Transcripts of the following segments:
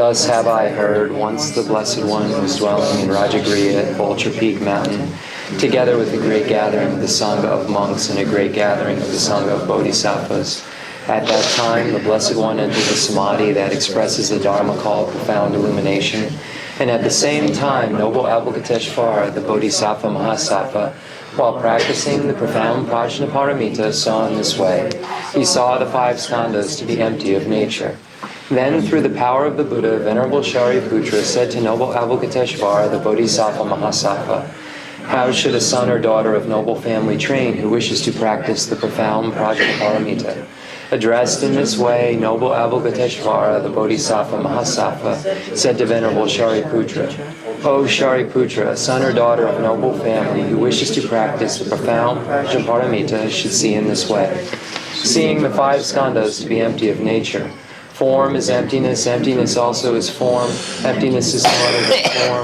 Thus have I heard, once the Blessed One was dwelling in Rajagriha at Vulture Peak Mountain, together with a great gathering of the Sangha of monks and a great gathering of the Sangha of bodhisattvas. At that time, the Blessed One entered the samadhi that expresses the Dharma call of profound illumination, and at the same time, noble Avalokiteshvara, the Bodhisattva Mahasattva, while practicing the profound Prajnaparamita, saw in this way. He saw the 5 skandhas to be empty of nature. Then, through the power of the Buddha, Venerable Shariputra said to noble Avalokiteshvara, the Bodhisattva Mahasattva, how should a son or daughter of noble family train who wishes to practice the profound Prajnaparamita? Addressed in this way, noble Avalokiteshvara, the Bodhisattva Mahasattva, said to Venerable Shariputra, O Shariputra, a son or daughter of noble family who wishes to practice the profound Prajnaparamita should see in this way. Seeing the 5 skandhas to be empty of nature, form is emptiness, emptiness also is form, emptiness is no other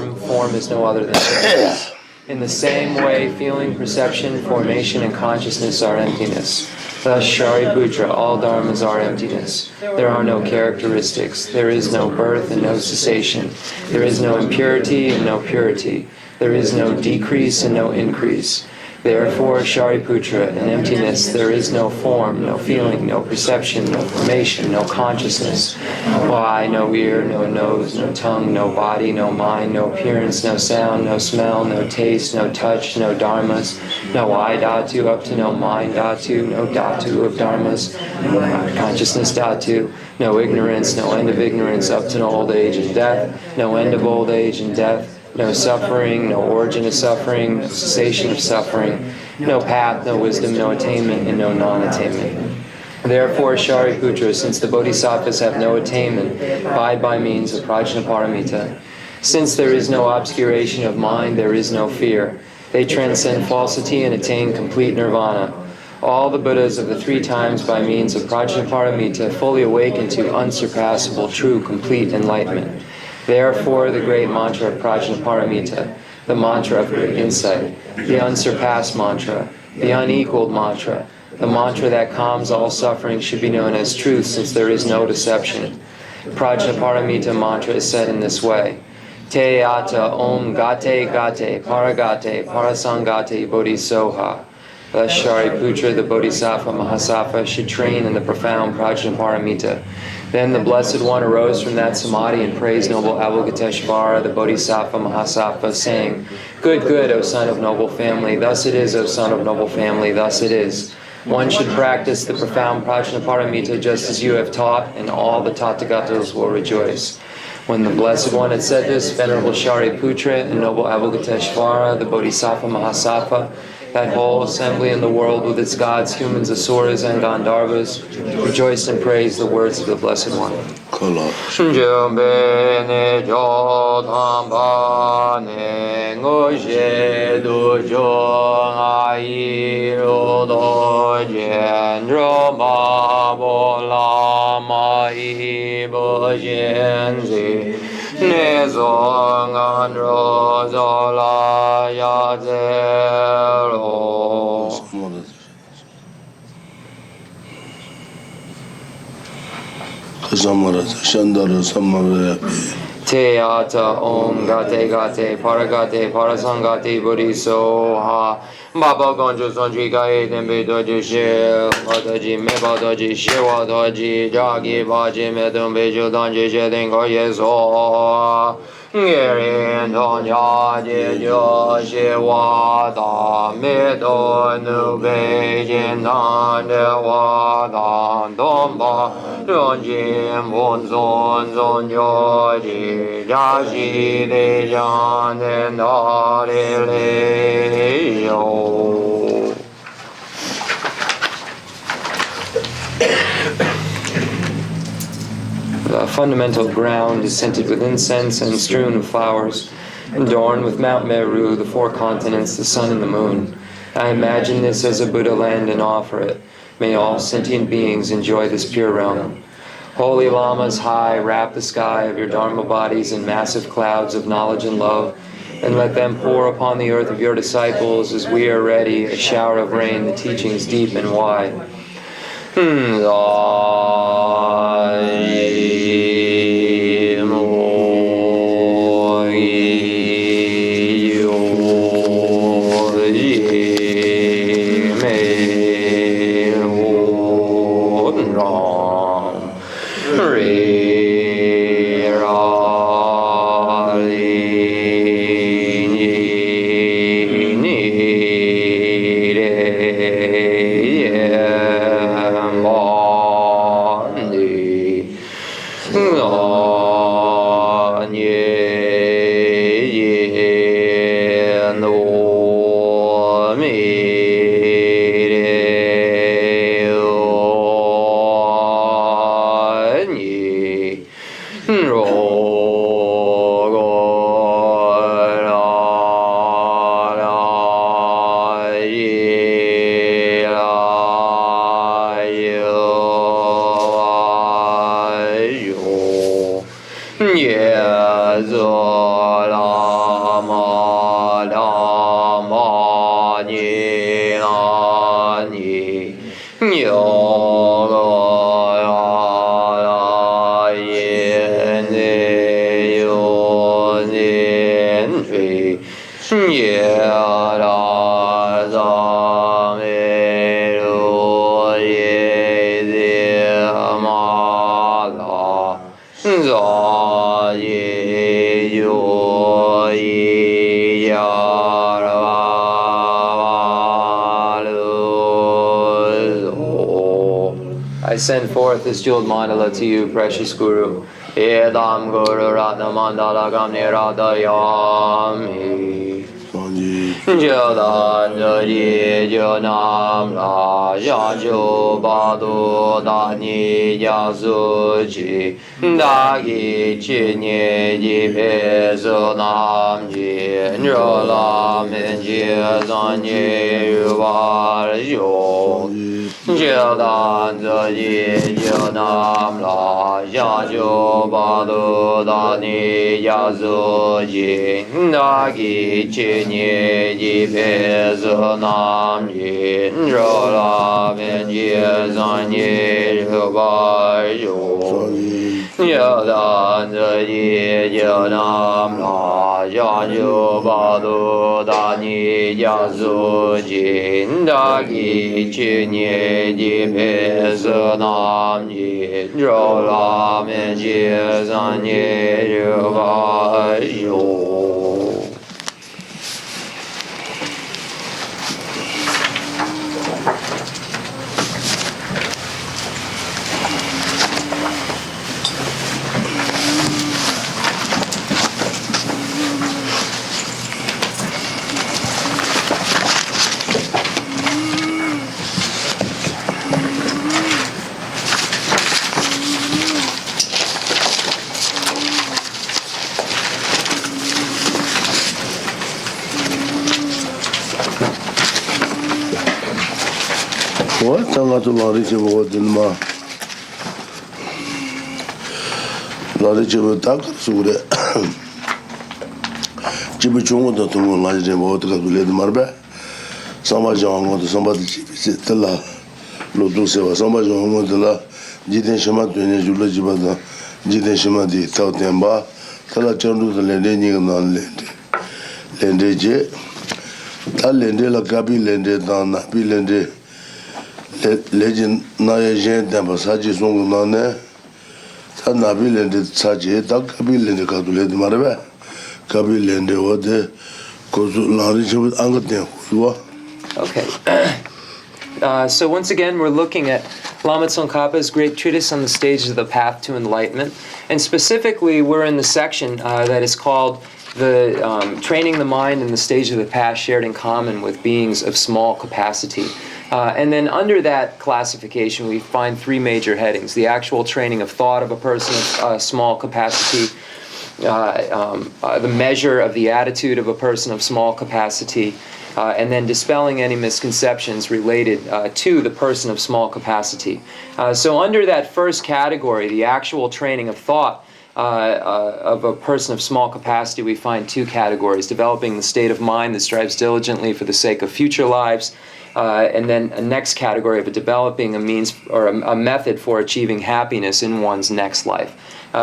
than form is no other than emptiness. In the same way, feeling, perception, formation, and consciousness are emptiness. Thus, Shariputra, all dharmas are emptiness. There are no characteristics. There is no birth and no cessation. There is no impurity and no purity. There is no decrease and no increase. Therefore, Shariputra, in emptiness there is no form, no feeling, no perception, no formation, no consciousness. No eye, no ear, no nose, no tongue, no body, no mind, no appearance, no sound, no smell, no taste, no touch, no dharmas, no I dhatu up to no mind dhatu, no dhatu of dharmas, no consciousness dhatu, no ignorance, no end of ignorance up to no old age and death, no end of old age and death, no suffering, no origin of suffering, no cessation of suffering, no path, no wisdom, no attainment, and no non-attainment. Therefore, Shariputra, since the bodhisattvas have no attainment, abide by means of Prajnaparamita. Since there is no obscuration of mind, there is no fear. They transcend falsity and attain complete nirvana. All the Buddhas of the 3 times by means of Prajnaparamita fully awaken to unsurpassable, true, complete enlightenment. Therefore, the great mantra of Prajnaparamita, the mantra of great insight, the unsurpassed mantra, the unequaled mantra, the mantra that calms all suffering should be known as truth, since there is no deception. Prajnaparamita mantra is said in this way. Te ata om gate gate paragate parasangate bodhisoha. Thus Shariputra, the Bodhisattva Mahasattva, should train in the profound Prajnaparamita. Then the Blessed One arose from that samadhi and praised noble Avalokiteshvara, the Bodhisattva Mahasattva, saying, Good, good, O son of noble family, thus it is, O son of noble family, thus it is. One should practice the profound Prajnaparamita just as you have taught, and all the Tathagatas will rejoice. When the Blessed One had said this, Venerable Shariputra and noble Avalokiteshvara, the Bodhisattva Mahasattva, that whole assembly in the world with its gods, humans, asuras, and Gandharvas, rejoiced and praised the words of the Blessed One. Te ata om gate gate paragate parasangate bodhisoha Baba Ganjo Sanji Gaye Dembe Doji She Wadaji Meba Doji Shewa Doji Jagi Baji Medum Bejo Danji Jedin Goyeso Ngerin Tonya Jejo Shewa Da Medo Nube Jinan Dewa Dan Domba Donjim Bon Zon Zon Yoji Jashi Dejan and Ari Yo. The fundamental ground is scented with incense and strewn with flowers, adorned with Mount Meru, the 4 continents, the sun and the moon. I imagine this as a Buddha land and offer it. May all sentient beings enjoy this pure realm. Holy Lamas high, wrap the sky of your Dharma bodies in massive clouds of knowledge and love, and let them pour upon the earth of your disciples as we are ready, a shower of rain, the teachings deep and wide. Mo Lama Lama Ni La Ni I send forth this jeweled mandala to you, precious Guru. Edam Guru Ratna Mandala Gamni Radayami. Jodan Jodi Jonam La Jajo Badu Dani Yazuji Dagi Chinye Ji Peso Nam Ji Njola Menji Zanye Yuvar Yo Jodan Jodi Jonam La Jajo Badu Dani Yazuji Dagi Chinye Ji Peso Nam Ji Njola Menji Zanye Yuvar Yo Yodan Zadi Yonam La Jajo Badu Dani Yazu Jin Dagi Chinye Ji Peso Nam Ji Jola Menji Zanye Yuva Yo. to Lariche Vodinma Lariche Votak Sure Chibichungo to Lariche Vodka to Led Marbe Samajango to somebody Tella Lotuseva Samajango de la Jiden Shema to Jula Jibada Jiden Shema di Tautemba Tala Chandu the Lending non Lende Je Talende la Gabi Lende Dana Bilende Legend Naya Jen Dambasaji Song Nane Tanabil and the Saji, Takabil and the Katule de Marbe, Kabil and the Wode, Kozu with Angatem. Okay. So once again, we're looking at Lama Tsongkhapa's great treatise on the stages of the path to enlightenment, and specifically, we're in the section that is called the training the mind in the stage of the path shared in common with beings of small capacity. And then under that classification, we find three major headings: the actual training of thought of a person of small capacity, the measure of the attitude of a person of small capacity, and then dispelling any misconceptions related to the person of small capacity. So under that first category, the actual training of thought of a person of small capacity, we find two categories: developing the state of mind that strives diligently for the sake of future lives, and then a next category of developing a means or a method for achieving happiness in one's next life.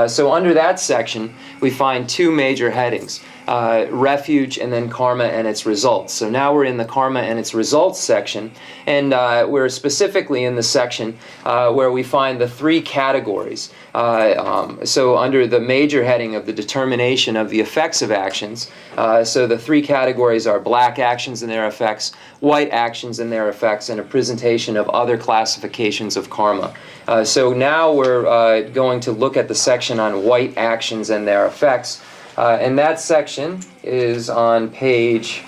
So under that section, we find two major headings: refuge and then karma and its results. So now we're in the karma and its results section, and we're specifically in the section where we find the three categories. So under the major heading of the determination of the effects of actions, so the three categories are black actions and their effects, white actions and their effects, and a presentation of other classifications of karma. So now we're going to look at the section on white actions and their effects. And that section is on page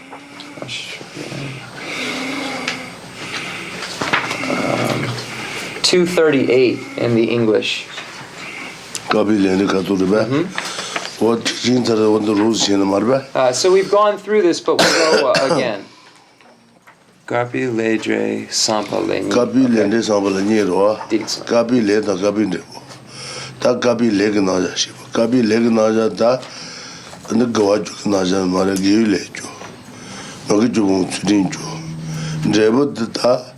238 in the English. So we've gone through this, but we'll go again. Gabi ledre sampaleni. Gabi lende sampaleni ro. Gabi leda gabi de. Ta gabi leg na ja shi. Gabi leg na ja da and the Gawaju Najan Maragile, Nogiju Trinjo, Drebo Data,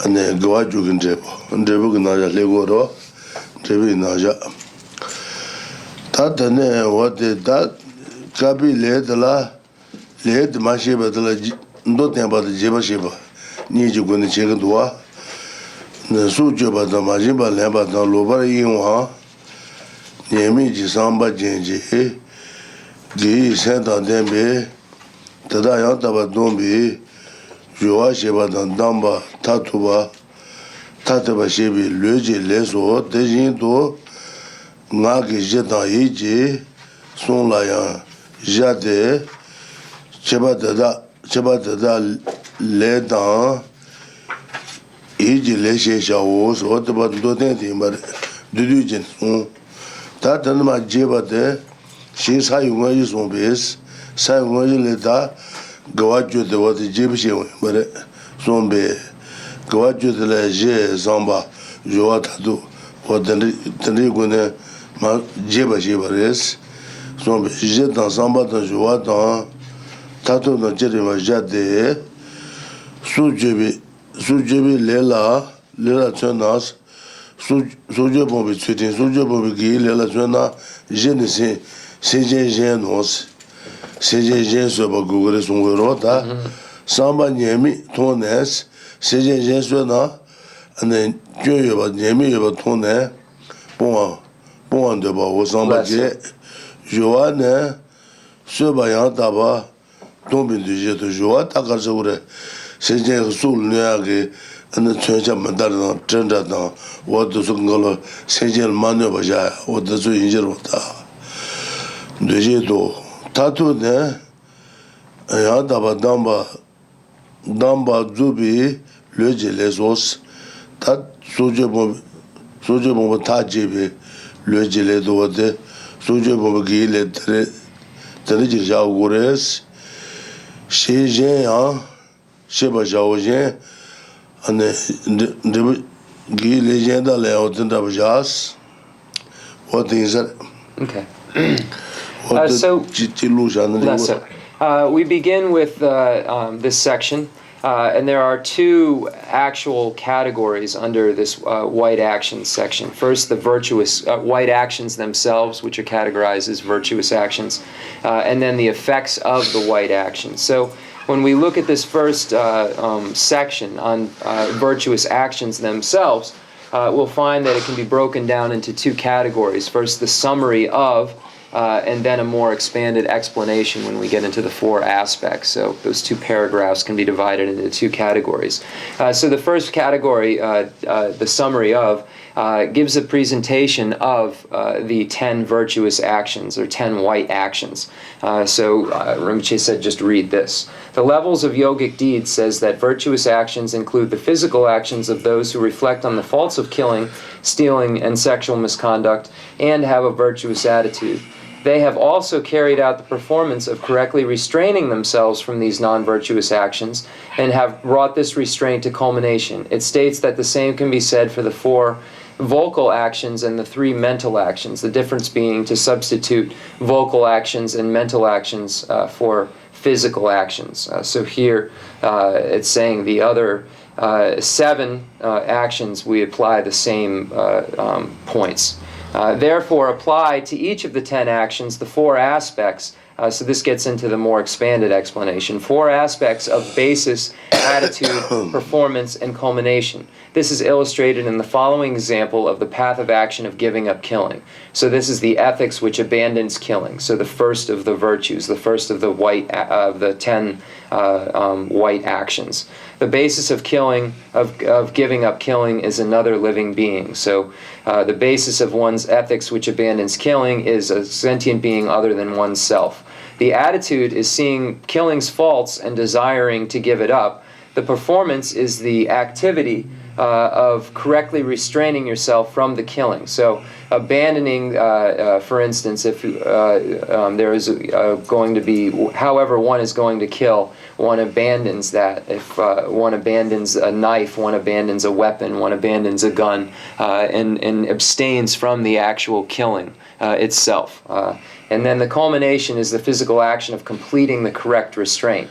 and then Gawaju and Drebo, and Drebo Naja Legoro, Drebi Naja. That what did that Kabi led the la, led the Mashiba, nothing about the Jeba Shiba, Niju when the chicken dua, the Sujoba, the Majimba Lamba, the Loba Yinwa, Yemiji Samba Genji, Gi Santa Dembe, Tadayantaba Dombi, Joa Shiba, Damba, Tatuba, Tataba Shibi, Luji Leso, Dejinto, Nagi Jetan Hiji, Son Layan, Jade, Chebatada Ledan, Hiji Leshe Shawos, what about Dotenty, but Dudujin, Tatanma Jebate, she's high wages on base, Sai Leta, Gawaju the what the Jibshi, but Sombe, Gawaju de la Je, Zamba, Joatadu, what the Rigune. Jeba Jibares, son jet dans Samba dans Joa dans Tato dans Jerema Jade, Sujebi Lela Tunas, Sujabombi Twitin, Sujabombi Lela Tuna, Genesis, CJ Nos, CJ sur Bagure son Rota, Samba Niemi, Tones, CJ Suna, and then Joya Niemi about Tone, bon. Bon de ba au samba je joane se bayan taba tombe de je de joa ta ka jure se je sul ne and chanja mandar na trenda na what the sungalo se je manu ba ja what the injir wata de je do tatu ne ya taba damba zubi le je les os tat soje bon ta jebe le gile dote suje bogi le tere jao gores she je ha she ba jao je ane de gi legenda le otenda bajas what is that Okay. so we begin with this section. And there are two actual categories under this white actions section. First, the virtuous white actions themselves, which are categorized as virtuous actions, and then the effects of the white actions. So when we look at this first section on virtuous actions themselves, we'll find that it can be broken down into two categories. First, the summary of, and then a more expanded explanation when we get into the four aspects. So those two paragraphs can be divided into two categories. So the first category, the summary of, gives a presentation of the 10 virtuous actions, or 10 white actions. So Rinpoche said, just read this. The levels of yogic deeds says that virtuous actions include the physical actions of those who reflect on the faults of killing, stealing, and sexual misconduct, and have a virtuous attitude. They have also carried out the performance of correctly restraining themselves from these non-virtuous actions and have brought this restraint to culmination. It states that the same can be said for the 4 vocal actions and the 3 mental actions, the difference being to substitute vocal actions and mental actions for physical actions. So here it's saying the other 7 actions, we apply the same points. Therefore, apply to each of the 10 actions the 4 aspects. So this gets into the more expanded explanation. 4 aspects of basis, attitude, performance, and culmination. This is illustrated in the following example of the path of action of giving up killing. So this is the ethics which abandons killing. So the first of the virtues, the first of the 10 white actions. The basis of killing, of giving up killing, is another living being. So the basis of one's ethics which abandons killing is a sentient being other than oneself. The attitude is seeing killing's faults and desiring to give it up. The performance is the activity of correctly restraining yourself from the killing. So abandoning, for instance, if there is going to be, however one is going to kill, one abandons that. If one abandons a knife, one abandons a weapon, one abandons a gun, and abstains from the actual killing itself. And then the culmination is the physical action of completing the correct restraint.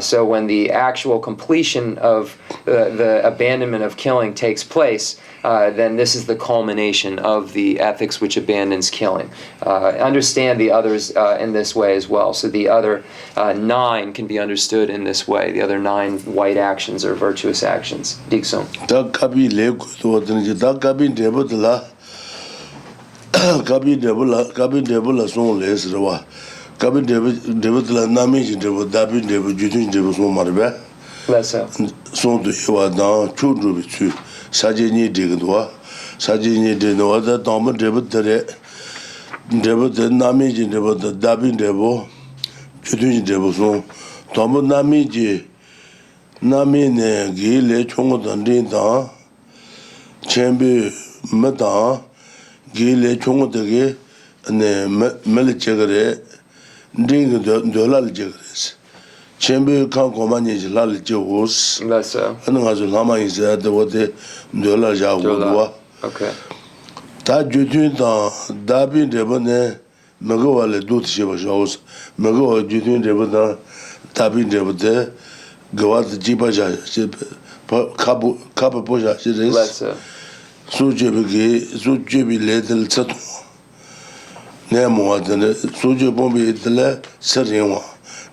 So when the actual completion of the abandonment of killing takes place, then this is the culmination of the ethics which abandons killing. Understand the others in this way as well. So the other 9 can be understood in this way. The other 9 white actions or virtuous actions. Diksun. Kabi debula son les rewa. Kabi debula nami debu dabi debu jutun debu son marbe. Son de wa dan chudru bitu. Saje ni degdwa. Saje ni de no da dom debu tere. Debu de nami debu dabi debu jutun debu son. Dom nami ne gile chongo dan din da. Chembe mata gile chongo de ne mele chegre ding dolal chegres chembe kan komani lal chegos Lasa. Nga zo lama is at the what dollar ja wo Okay. ta jutu da dabi de bone mago wale dut sheba jos mago jutu de bone dabi de bone gawat jiba ja kabu poja shires Lasa. Sujebi ledel tsato. Nemo adene suje bombi dele serwa.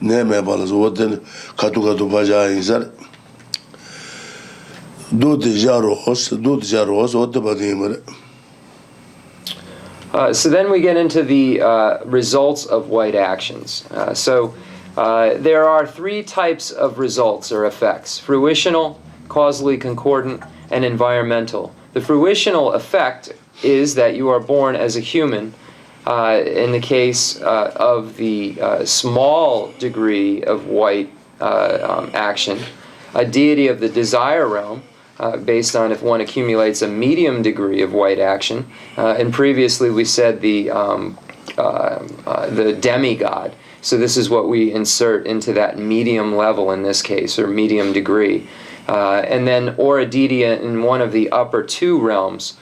Neme balas woden katu baja inzar. Do de jaros wote badimere. So then we get into the results of white actions. There are 3 types of results or effects: fruitional, causally concordant, and environmental. The fruitional effect is that you are born as a human. In the case of the small degree of white action, a deity of the desire realm, based on if one accumulates a medium degree of white action. And previously we said the demigod. So this is what we insert into that medium level in this case, or medium degree. And then, or a deity in one of the upper 2 realms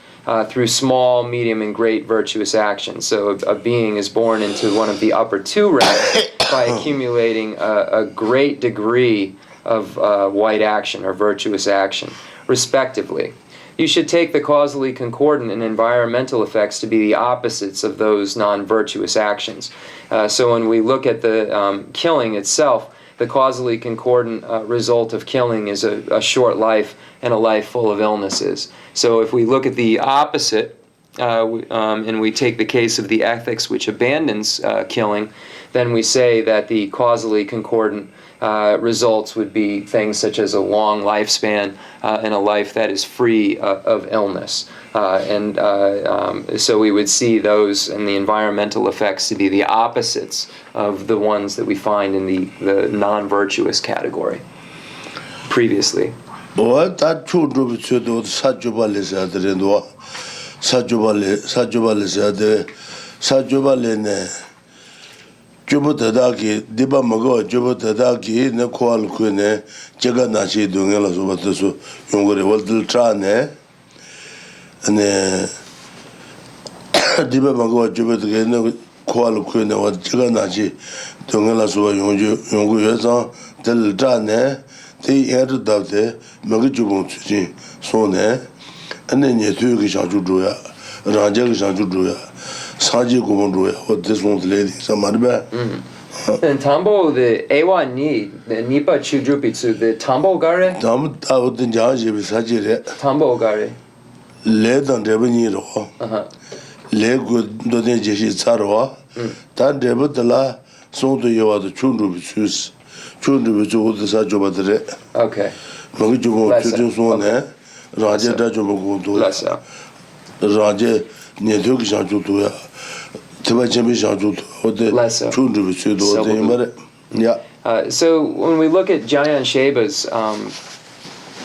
through small, medium, and great virtuous actions. So a being is born into one of the upper 2 realms by accumulating a great degree of white action or virtuous action, respectively. You should take the causally concordant and environmental effects to be the opposites of those non-virtuous actions. So when we look at the killing itself, the causally concordant result of killing is a short life and a life full of illnesses. So if we look at the opposite, and we take the case of the ethics which abandons killing, then we say that the causally concordant results would be things such as a long lifespan and a life that is free of illness. So we would see those and the environmental effects to be the opposites of the ones that we find in the non-virtuous category previously. Jubu Tadaki, Diba Mago, Jubu Tadaki, ne Kual Quene, Jaganashi, Dungela Subatasu, Yunguri, Waltel Trane, and Diba Mago, Jubu Tadaki, Kual Quene, what Jaganashi, Dungela Suba Yungu, Tel Trane, they entered out there, Magajubu, Sone, and then you took Shanjuduya, Rajak Shanjuduya. Saji Gumundruya, what this one's lady, Samarba. And Tambo, the Ewa Ni, the Nipa Chujupitsu, the Tambo Gare? Tam out the Jaji with Sajire. Tambo Gare. Led on Devaniro. Le good Dodin Jeshi Tsarwa. Tan Debatala, so to you are the Chundrubus, Chundrubus, the Sajobatre. Okay. Magijumo Chujusone, Raja Dajumo, Raja. Yeah. So when we look at Jayan Sheba's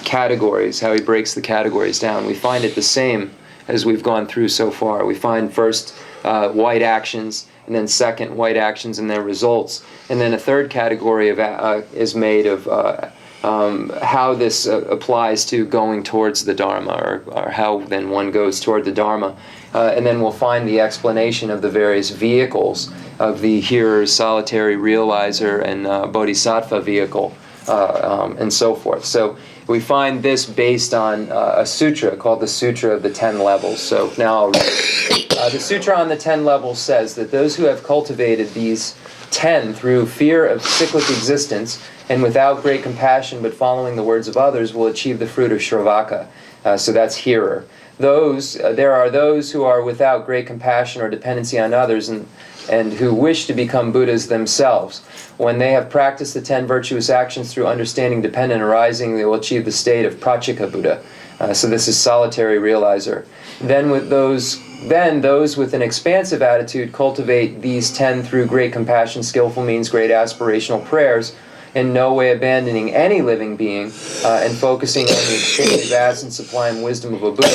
categories, how he breaks the categories down, we find it the same as we've gone through so far. We find first white actions, and then second, white actions and their results. And then a third category is made of how this applies to going towards the Dharma, or how then one goes toward the Dharma. And then we'll find the explanation of the various vehicles of the hearer, solitary realizer, and bodhisattva vehicle, and so forth. So we find this based on a sutra called the Sutra of the 10 Levels. So now I'll read it. The Sutra on the 10 Levels says that those who have cultivated these 10 through fear of cyclic existence and without great compassion but following the words of others will achieve the fruit of Shravaka. So that's hearer. There are those who are without great compassion or dependency on others and who wish to become Buddhas themselves. When they have practiced the 10 virtuous actions through understanding dependent arising, they will achieve the state of Prachika Buddha. So this is solitary realizer. Then those with an expansive attitude cultivate these 10 through great compassion, skillful means, great aspirational prayers, in no way abandoning any living being and focusing on the extremely vast and sublime wisdom of a Buddha.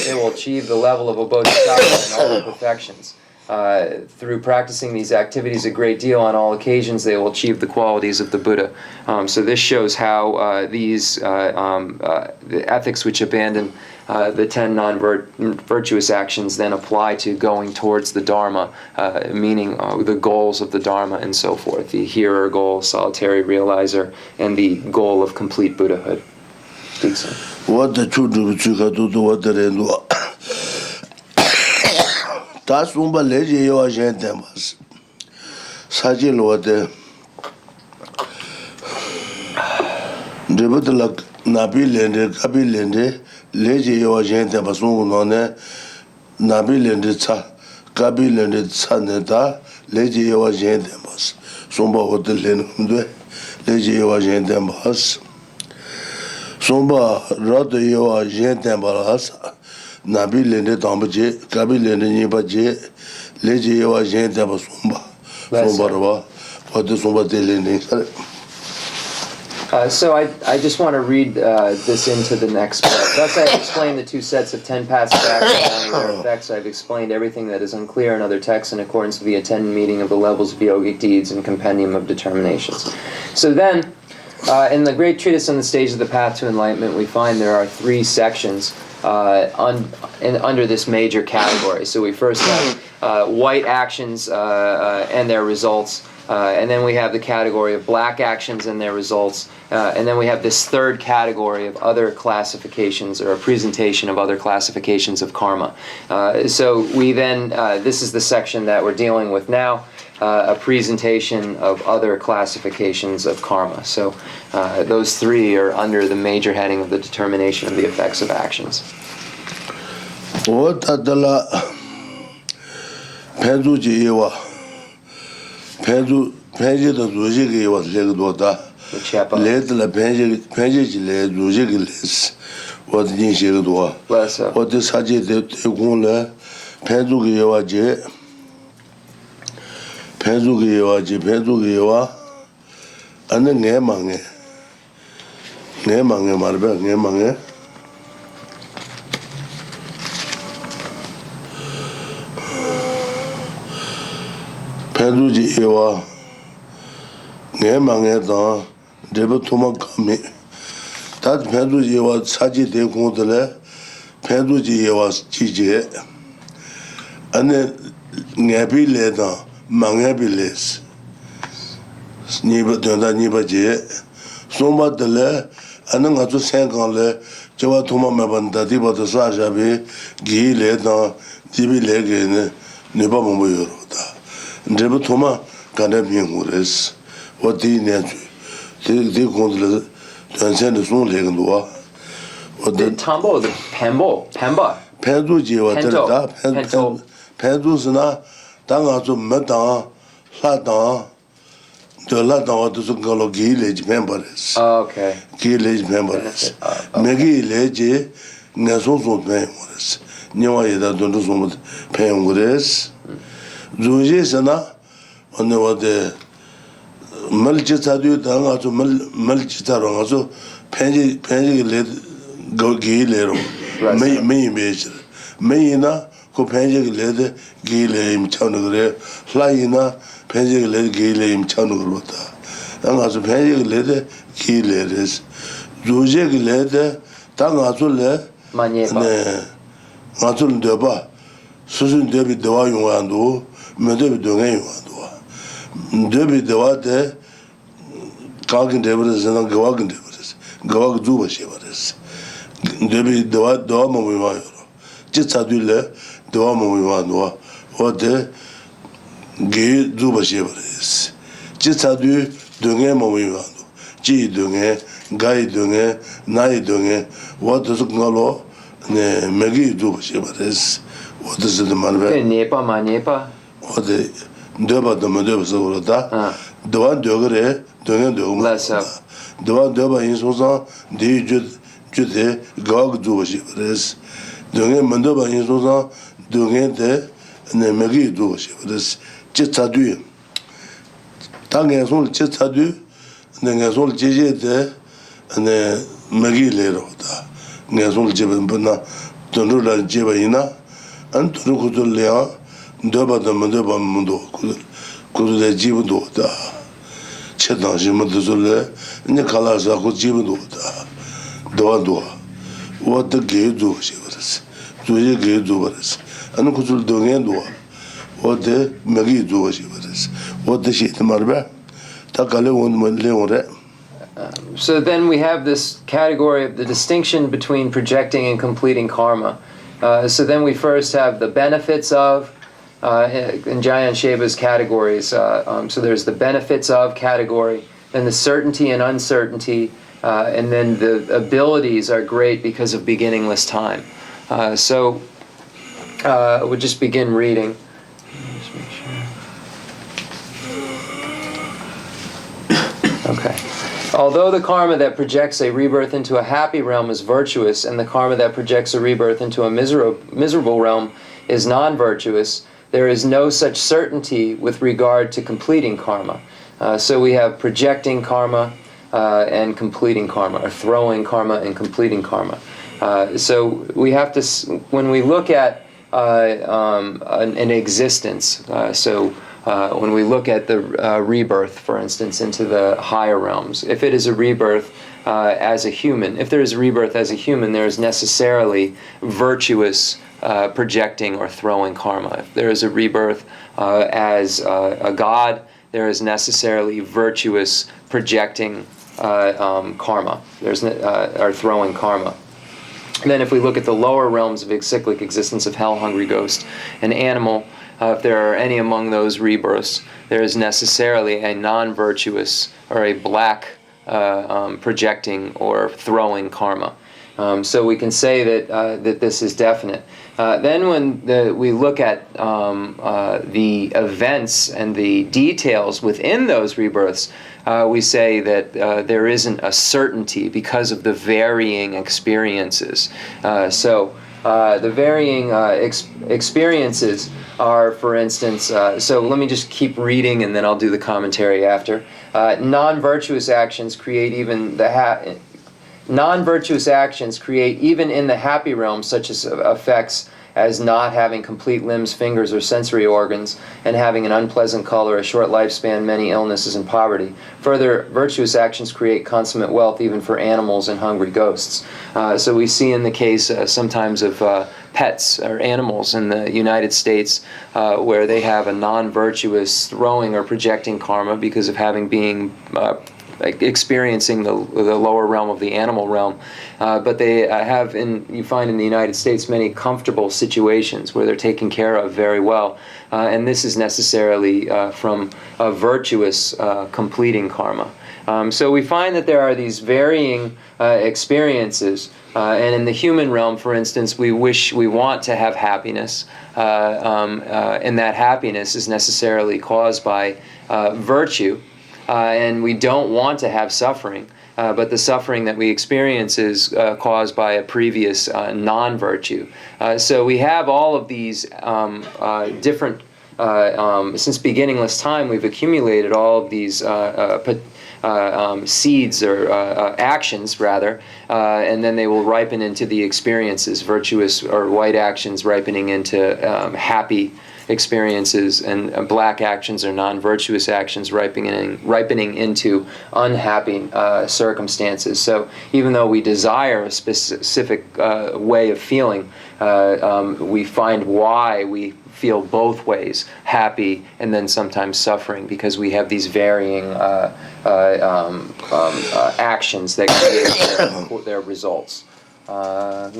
They will achieve the level of a bodhisattva in all the perfections. Through practicing these activities a great deal on all occasions, they will achieve the qualities of the Buddha. So this shows how the ethics which abandon the 10 non-virtuous actions then apply to going towards the Dharma, meaning the goals of the Dharma and so forth, the hearer goal, solitary realizer, and the goal of complete Buddhahood. What the children do what the that's Umba Lady you are gentlemas. Sajil what the Debutala Nabilende, Kabilende, Lady you are gentlemas, None, Nabilende, Kabilende, Saneta, Lady you are gentlemas. Somba what the Lenunde, Lady you are gentlemas. Somba rather you are gentlemas. Nabi lende tambaje, kabi lende nibaje, leje yawa gente ba sumba, sumba raba, what the sumba de lende. So I just want to read this into the next part. Thus I've explained the 2 sets of 10 passive actions along with their effects. I've explained everything that is unclear in other texts in accordance with the attendant meeting of the levels of yogic deeds and compendium of determinations. So then, in the great treatise on the stage of the path to enlightenment, we find there are 3 sections under this major category. So we first have white actions and their results, and then we have the category of black actions and their results, and then we have this third category of other classifications, or a presentation of other classifications of karma. So we then, this is the section that we're dealing with now, a presentation of other classifications of karma. So those 3 are under the major heading of the determination of the effects of actions. What Adala Pendu Jiwa Pendu the Rujigi was Legdota, led la Penji le Rujigilis, what Nishigua, what the Saji de Gula, Pendu Giwa J. Pendugiwa, and then Nemange Marbe, Nemange. Pendugiwa, Nemange, Debutuma Kami. That Pendugiwa Saji de Gundele, Pendugiwa Gije, and then Nabi Leda. Mangabiles Niba Dunda Nibaje, Sumba de Le, and then to Sankanle, Javatuma Mabanda, Diba the Sajabi, Gile, Dibi Legin, Nibamu Yorota. Debutuma Ganabin Hures, what the nature, they control to send the soon leg and what the Tambo, the Pemba, Penduji, what Pendusna. Tanga to Meta, Lata, the Lata to Sungalo Gillage members. Okay. Gillage members. Maggie Lege, Nasoso members. Niwa don't do some paying with us. Zujisana, on the Melchitadu, Tanga to Melchitaron, so Penny let go Gillero, May measure. Mayina, 그 펜제기 레드 기레임 차는 그래 라이나 펜제기 레드 기레임 차는 거다 당아서 펜제기 레드 기레레스 조제기 레드 당아줄래 마니에바. 네 아줄 되봐 수준 대비 대화 용안도 메대비 동해 용안도 대비 대화대 가긴 되버려서 가긴 되버려서 가가 주버 셔버렸어 대비 대화 뭐 와요 지차들래 대화 뭐 와도 어때 게 주버 셔버렸어 지차들 동해 뭐 와도 지 동해 가이 동해 나이 동해 와도서 걸로 네 매기 주버 셔버렸어 어디서 말해 네파 마니에파. 어디 너바도 뭐더서 그러다 도안 되거래 동안 되고 맞아. 도안 되바 인소사 디주 주대 가ग 주버시 그래서 동안 만도바 인소사 동안데 네 매기 주버시 그래서 지차뒤 당에 손 지차뒤 내가 손 제제데 네 매기 레로다 내가 손 제번 번나 돈을 제바이나 안 돈을 너바도 뭐도 문도 그들 집도 다 체당심도 줄래 이제 갈아서 그 집도 다 도와도 어떻게 해도 싶었어 조제 게도 버렸어 안 그들 동에도 어때 먹이도 싶었어 어떻게 말봐 다 갈래 원 레오래. So then we have this category of the distinction between projecting and completing karma. So then we first have the benefits of, in Jayan Sheba's categories. So there's the benefits of category, then the certainty and uncertainty, and then the abilities are great because of beginningless time. So we'll just begin reading. Just make sure. Okay. Although the karma that projects a rebirth into a happy realm is virtuous, and the karma that projects a rebirth into a miserable realm is non-virtuous, there is no such certainty with regard to completing karma. So we have projecting karma and completing karma, or throwing karma and completing karma. So we have to, when we look at an existence, when we look at the rebirth, for instance, into the higher realms, if it is a rebirth as a human, if there is a rebirth as a human, there is necessarily virtuous projecting or throwing karma. If there is a rebirth as a god, there is necessarily virtuous projecting karma. Or throwing karma. And then if we look at the lower realms of cyclic existence of hell, hungry ghost, and animal, if there are any among those rebirths, there is necessarily a non-virtuous or a black projecting or throwing karma. So we can say that this is definite. Then when we look at the events and the details within those rebirths, we say that there isn't a certainty because of the varying experiences. The varying experiences are, for instance, so let me just keep reading and then I'll do the commentary after. Non-virtuous actions create even non-virtuous actions create even in the happy realm such as effects as not having complete limbs, fingers, or sensory organs, and having an unpleasant color, a short lifespan, many illnesses, and poverty. Further, virtuous actions create consummate wealth even for animals and hungry ghosts. So we see in the case sometimes of pets or animals in the United States where they have a non-virtuous throwing or projecting karma because of experiencing the lower realm of the animal realm, but they you find in the United States many comfortable situations where they're taken care of very well, and this is necessarily from a virtuous completing karma. So we find that there are these varying experiences, and in the human realm, for instance, we want to have happiness, and that happiness is necessarily caused by virtue. And we don't want to have suffering, but the suffering that we experience is caused by a previous non-virtue. So we have all of these different, since beginningless time, we've accumulated all of these seeds or actions, rather, and then they will ripen into the experiences, virtuous or white actions ripening into happy experiences, and black actions or non-virtuous actions ripening into unhappy circumstances. So even though we desire a specific way of feeling, we find why we feel both ways, happy and then sometimes suffering, because we have these varying actions that create their results. So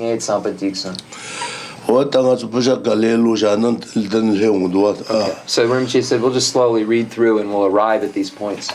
Rinpoche said, we'll just slowly read through and we'll arrive at these points.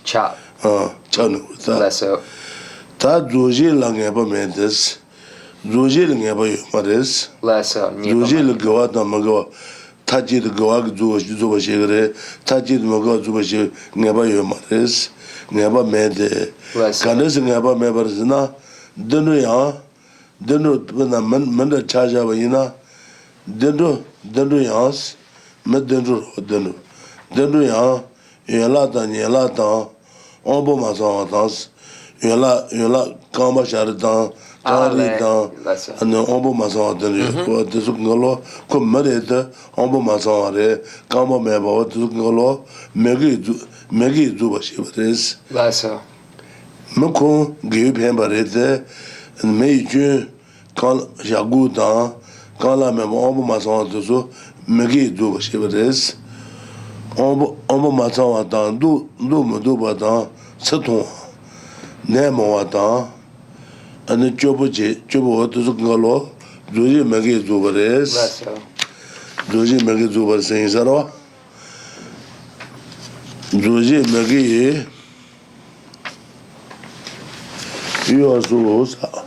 Chop. Lesso. Ta zoji la ngeba mendes, zoji la ngeba yomares, Lesso. zoji la gawa ta magawa, taji la gawa zuba shigre, taji la magawa zuba shig ngeba yomares, ngeba mende, kanes ngeba mebares na, denu bena menda chaja ba ina, denu yans, me denu yan, yela ta, ombo masawatans, yela kamba sharitan, taritan, and ombo masawatan, the sukolo, come marita, ombo masaware, kamba meba, the sukolo, megi zuba shivares. Lesso. Mako give him barete, and Meiju, kan shagutan, kala meba, ombo masawatan, so megi zuba shivares. Ombo masawatan, do mudubatan, saton. Nemawata and the Jobo to Zukalo, Duji Magi Zubares, Duji Magi Zubar saying Zara, Duji Magi, you are Zulosa,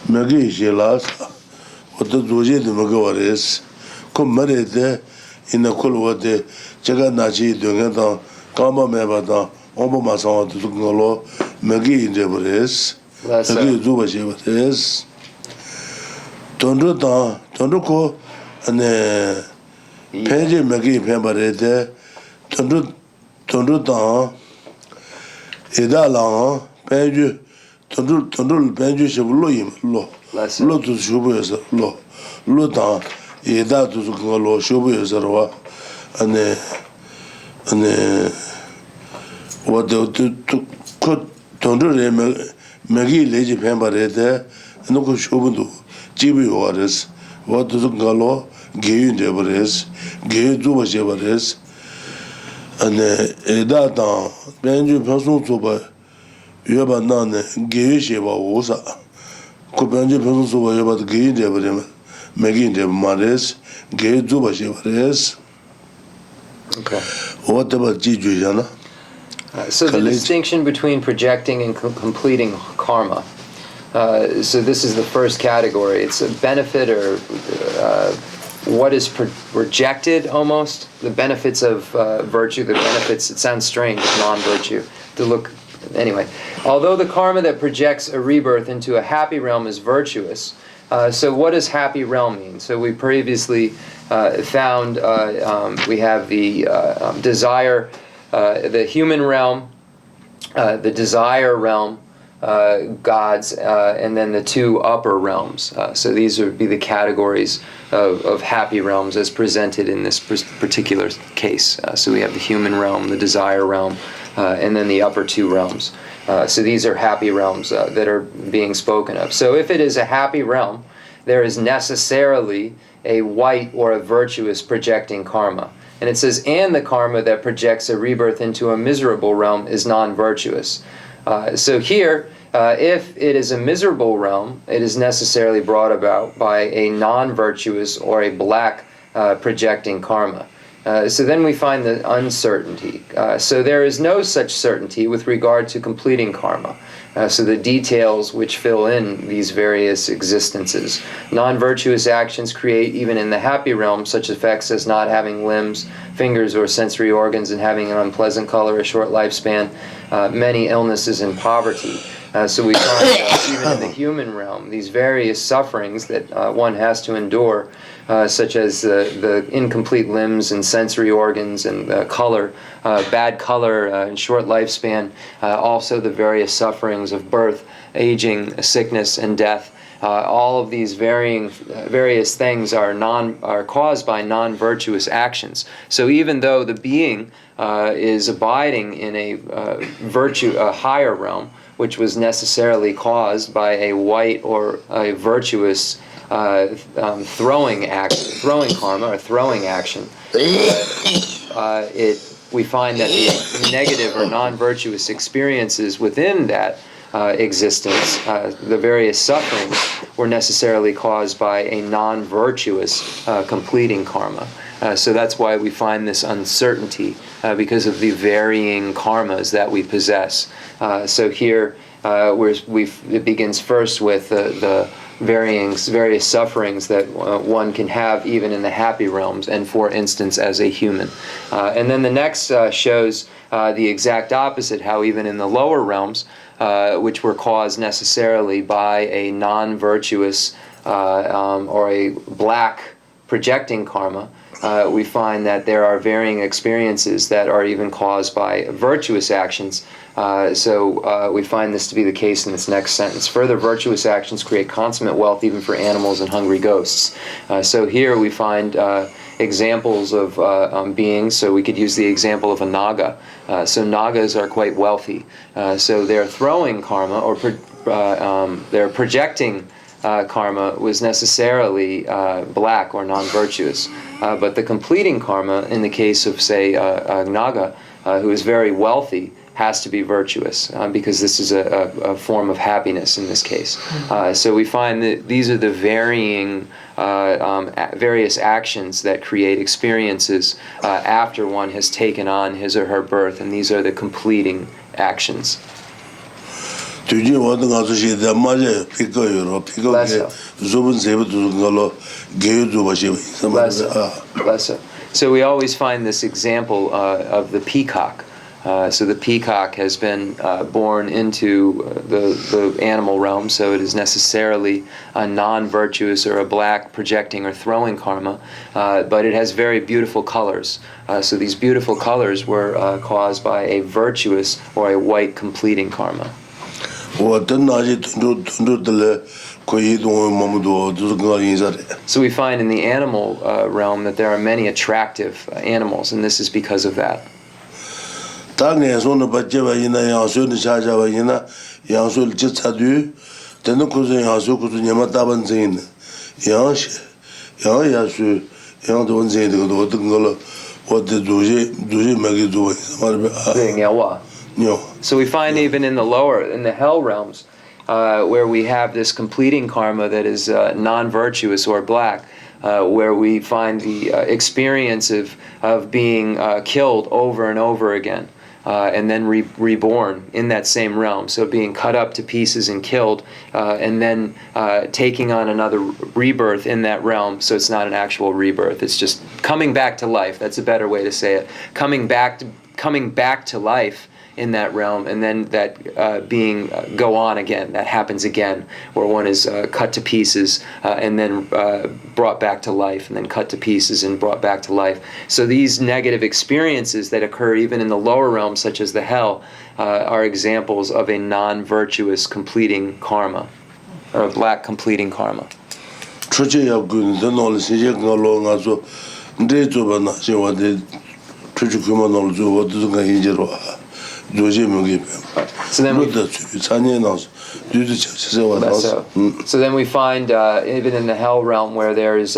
Magi Shelas, what the Duji the Magawares, come married in a Kulwate, Chaganachi, Dungata, Kama Mebata, Ombo Masawa to Zukalo. Magi in Jabres, Magi Zuba Jabres, Tonduko, and Penji Magi Pembarete, Tondutan, Idala, Penju, Tondul Penju Shabuloim, Lo to Shubus, Lutan, Ida to Zukalo, Shubus, and what the could. Tondure Magi Leji Pembarete, and Noko Shubundu, Jibi Waters, what to Galo, Gay Jabares, Gay Zuba Jabares, and Edata, Benju Person Suba, Yabanan, Gay Sheba Osa, Kubanji Person Suba Yabat Gay Jabarim, Magi Jabmares, Gay Zuba Jabares. Okay. What about Jijana? So the distinction between projecting and completing karma. So this is the first category. It's a benefit or what is rejected almost. The benefits of virtue, the benefits, it sounds strange, of non-virtue. To look, anyway. Although the karma that projects a rebirth into a happy realm is virtuous, so what does happy realm mean? So we previously found we have the desire, the human realm, the desire realm, gods, and then the two upper realms. So these would be the categories of happy realms as presented in this particular case. So we have the human realm, the desire realm, and then the upper two realms. So these are happy realms that are being spoken of. So if it is a happy realm, there is necessarily a white or a virtuous projecting karma. And it says, and the karma that projects a rebirth into a miserable realm is non-virtuous. So here, if it is a miserable realm, it is necessarily brought about by a non-virtuous or a black projecting karma. So then we find the uncertainty. So there is no such certainty with regard to completing karma. So the details which fill in these various existences. Non-virtuous actions create, even in the happy realm, such effects as not having limbs, fingers, or sensory organs, and having an unpleasant color, a short lifespan, many illnesses, and poverty. So we find even in the human realm, these various sufferings that one has to endure, such as the incomplete limbs and sensory organs and color, bad color and short lifespan, also the various sufferings of birth, aging, sickness, and death. All of these various things are caused by non-virtuous actions. So even though the being is abiding in a higher realm, which was necessarily caused by a white or a virtuous throwing karma or throwing action, we find that the negative or non-virtuous experiences within that existence, the various sufferings, were necessarily caused by a non-virtuous completing karma. So that's why we find this uncertainty, because of the varying karmas that we possess. So here it begins first with the various sufferings that one can have even in the happy realms, and for instance as a human. And then the next shows the exact opposite, how even in the lower realms, which were caused necessarily by a non-virtuous or a black projecting karma, we find that there are varying experiences that are even caused by virtuous actions. So we find this to be the case in this next sentence. Further, virtuous actions create consummate wealth even for animals and hungry ghosts. So here we find examples of beings. So we could use the example of a naga. So nagas are quite wealthy. So their throwing karma, or their projecting karma, was necessarily black or non-virtuous. But the completing karma, in the case of, say, a naga, who is very wealthy, has to be virtuous, because this is a form of happiness in this case. So we find that these are the varying various actions that create experiences after one has taken on his or her birth, and these are the completing actions. So we always find this example of the peacock. So the peacock has been born into the animal realm, so it is necessarily a non-virtuous or a black projecting or throwing karma, but it has very beautiful colors. So these beautiful colors were caused by a virtuous or a white completing karma. So we find in the animal realm that there are many attractive animals, and this is because of that. So we find even in the hell realms, where we have this completing karma that is non-virtuous or black, where we find the experience of being killed over and over again, and then reborn in that same realm. So being cut up to pieces and killed, and then taking on another rebirth in that realm. So it's not an actual rebirth, it's just coming back to life. That's a better way to say it. Coming back to life in that realm, and then that being go on again. That happens again, where one is cut to pieces and then brought back to life, and then cut to pieces and brought back to life. So these negative experiences that occur even in the lower realms, such as the hell, are examples of a non-virtuous completing karma, or a black completing karma. So then we find even in the hell realm, where there's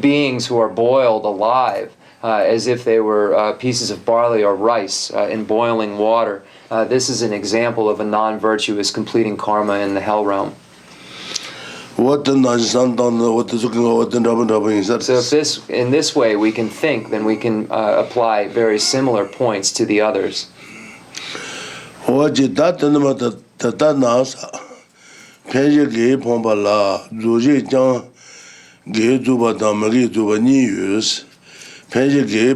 beings who are boiled alive as if they were pieces of barley or rice in boiling water. This is an example of a non-virtuous completing karma in the hell realm. what the Najisan done, what the Zukin, what the Rabin, So if in this way we can think, then we can apply very similar points to the others. What did that in the Nasa? Penji gay Pombala, Zuji Jang, gay Zuba Damagi Zuba News, Penji gay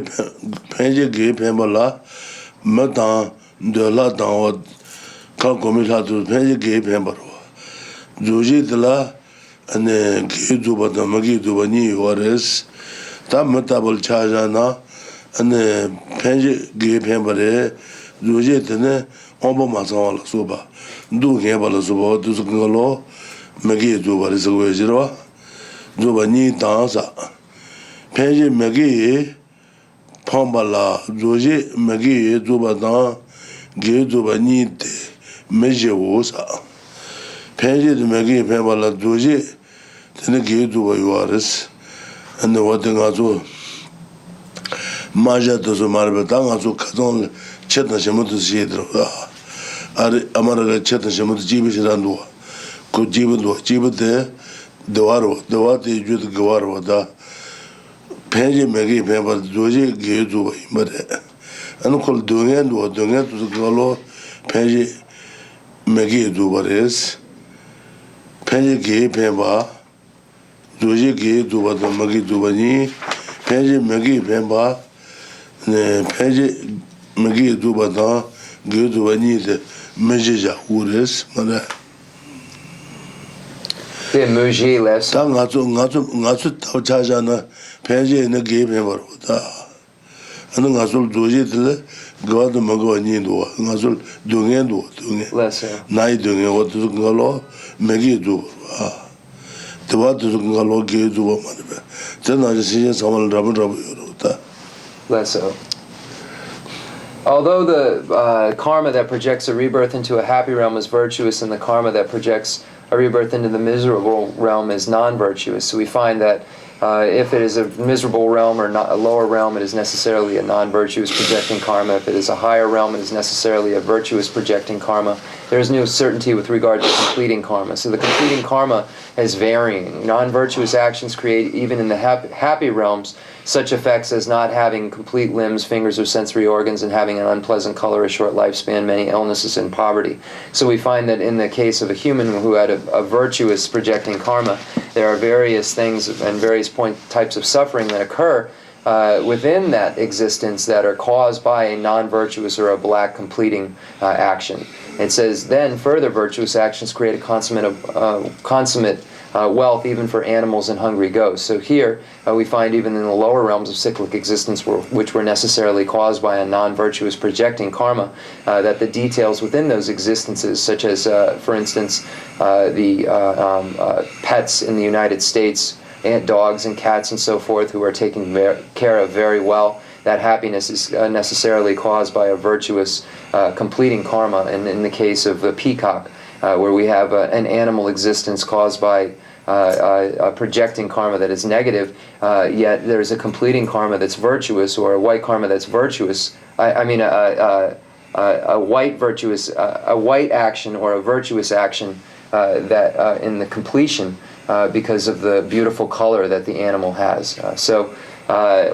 Pembala, Matan, de la Down, Kalkomita to Penji gay Pembaro. Zuji de la and then gay Zuba Damagi Zuba News, Tamatable Chajana, and then Penji gay Pembare, Zuji de Omba Masala Suba. Do Gabala Suba, do Sukalo, Magi Zuba is a Wajiro, Zuba Ni Danza, Penji Magi, Pombala, Zuji, Magi, Zuba Dan, Gay Zuba Ni Mejiwosa, Penji the Magi, Pembala, Zuji, then the Gay Zuba Yuaris, and the Watangazu Maja to Marbetangazu Katon, Chetna Shamutu Sidro. Amara Chetan Shamu Jibis Randua, could Jibit there, the Waro, the Wati Jut Gawaro, the Penji Magi Pember, Doji, Gizu, but and called Dungan or Dungan to the Galo, Penji Magi Dubares, Penji Gay Pemba, Doji Gay Duba, the Magi Dubani, Penji Magi Pemba, Penji Magi Dubatan, Gudubani, the Meja Ures, Mother. The Muji less. Natsu Chajana, Penji and the gay member. And then Nasul Doji, God the Mago and Yindo, Nasul Dungendo, Lesser. Night doing what to Galo, Magi do. The what to Galo gay do. Then I just see someone Rabin. Less so. Although the karma that projects a rebirth into a happy realm is virtuous, and the karma that projects a rebirth into the miserable realm is non-virtuous, so we find that if it is a miserable realm or not a lower realm, it is necessarily a non-virtuous projecting karma. If it is a higher realm, it is necessarily a virtuous projecting karma. There is no certainty with regard to completing karma. So the completing karma is varying. Non-virtuous actions create, even in the happy realms, such effects as not having complete limbs, fingers, or sensory organs, and having an unpleasant color, a short lifespan, many illnesses, and poverty. So we find that in the case of a human who had a virtuous projecting karma, there are various things and various types of suffering that occur within that existence that are caused by a non-virtuous or a black completing action. It says, then further virtuous actions create a consummate wealth even for animals and hungry ghosts. So here we find even in the lower realms of cyclic existence, which were necessarily caused by a non-virtuous projecting karma, that the details within those existences, such as, for instance, the pets in the United States, dogs and cats and so forth, who are taken care of very well, that happiness is necessarily caused by a virtuous completing karma. And in the case of the peacock, where we have an animal existence caused by a projecting karma that is negative, yet there's a completing karma that's virtuous, or a white karma that's virtuous. A white virtuous, a white action or a virtuous action that in the completion because of the beautiful color that the animal has. So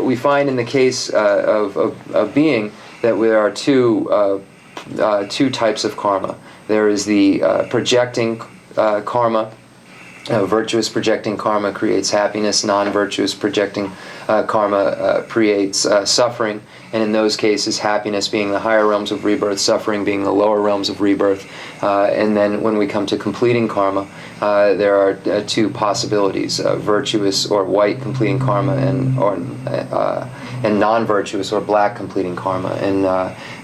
we find in the case of being that there are two types of karma. There is the projecting karma. Virtuous projecting karma creates happiness. Non-virtuous projecting karma creates suffering. And in those cases, happiness being the higher realms of rebirth, suffering being the lower realms of rebirth. And then when we come to completing karma, there are two possibilities: virtuous or white completing karma, and non-virtuous or black completing karma. And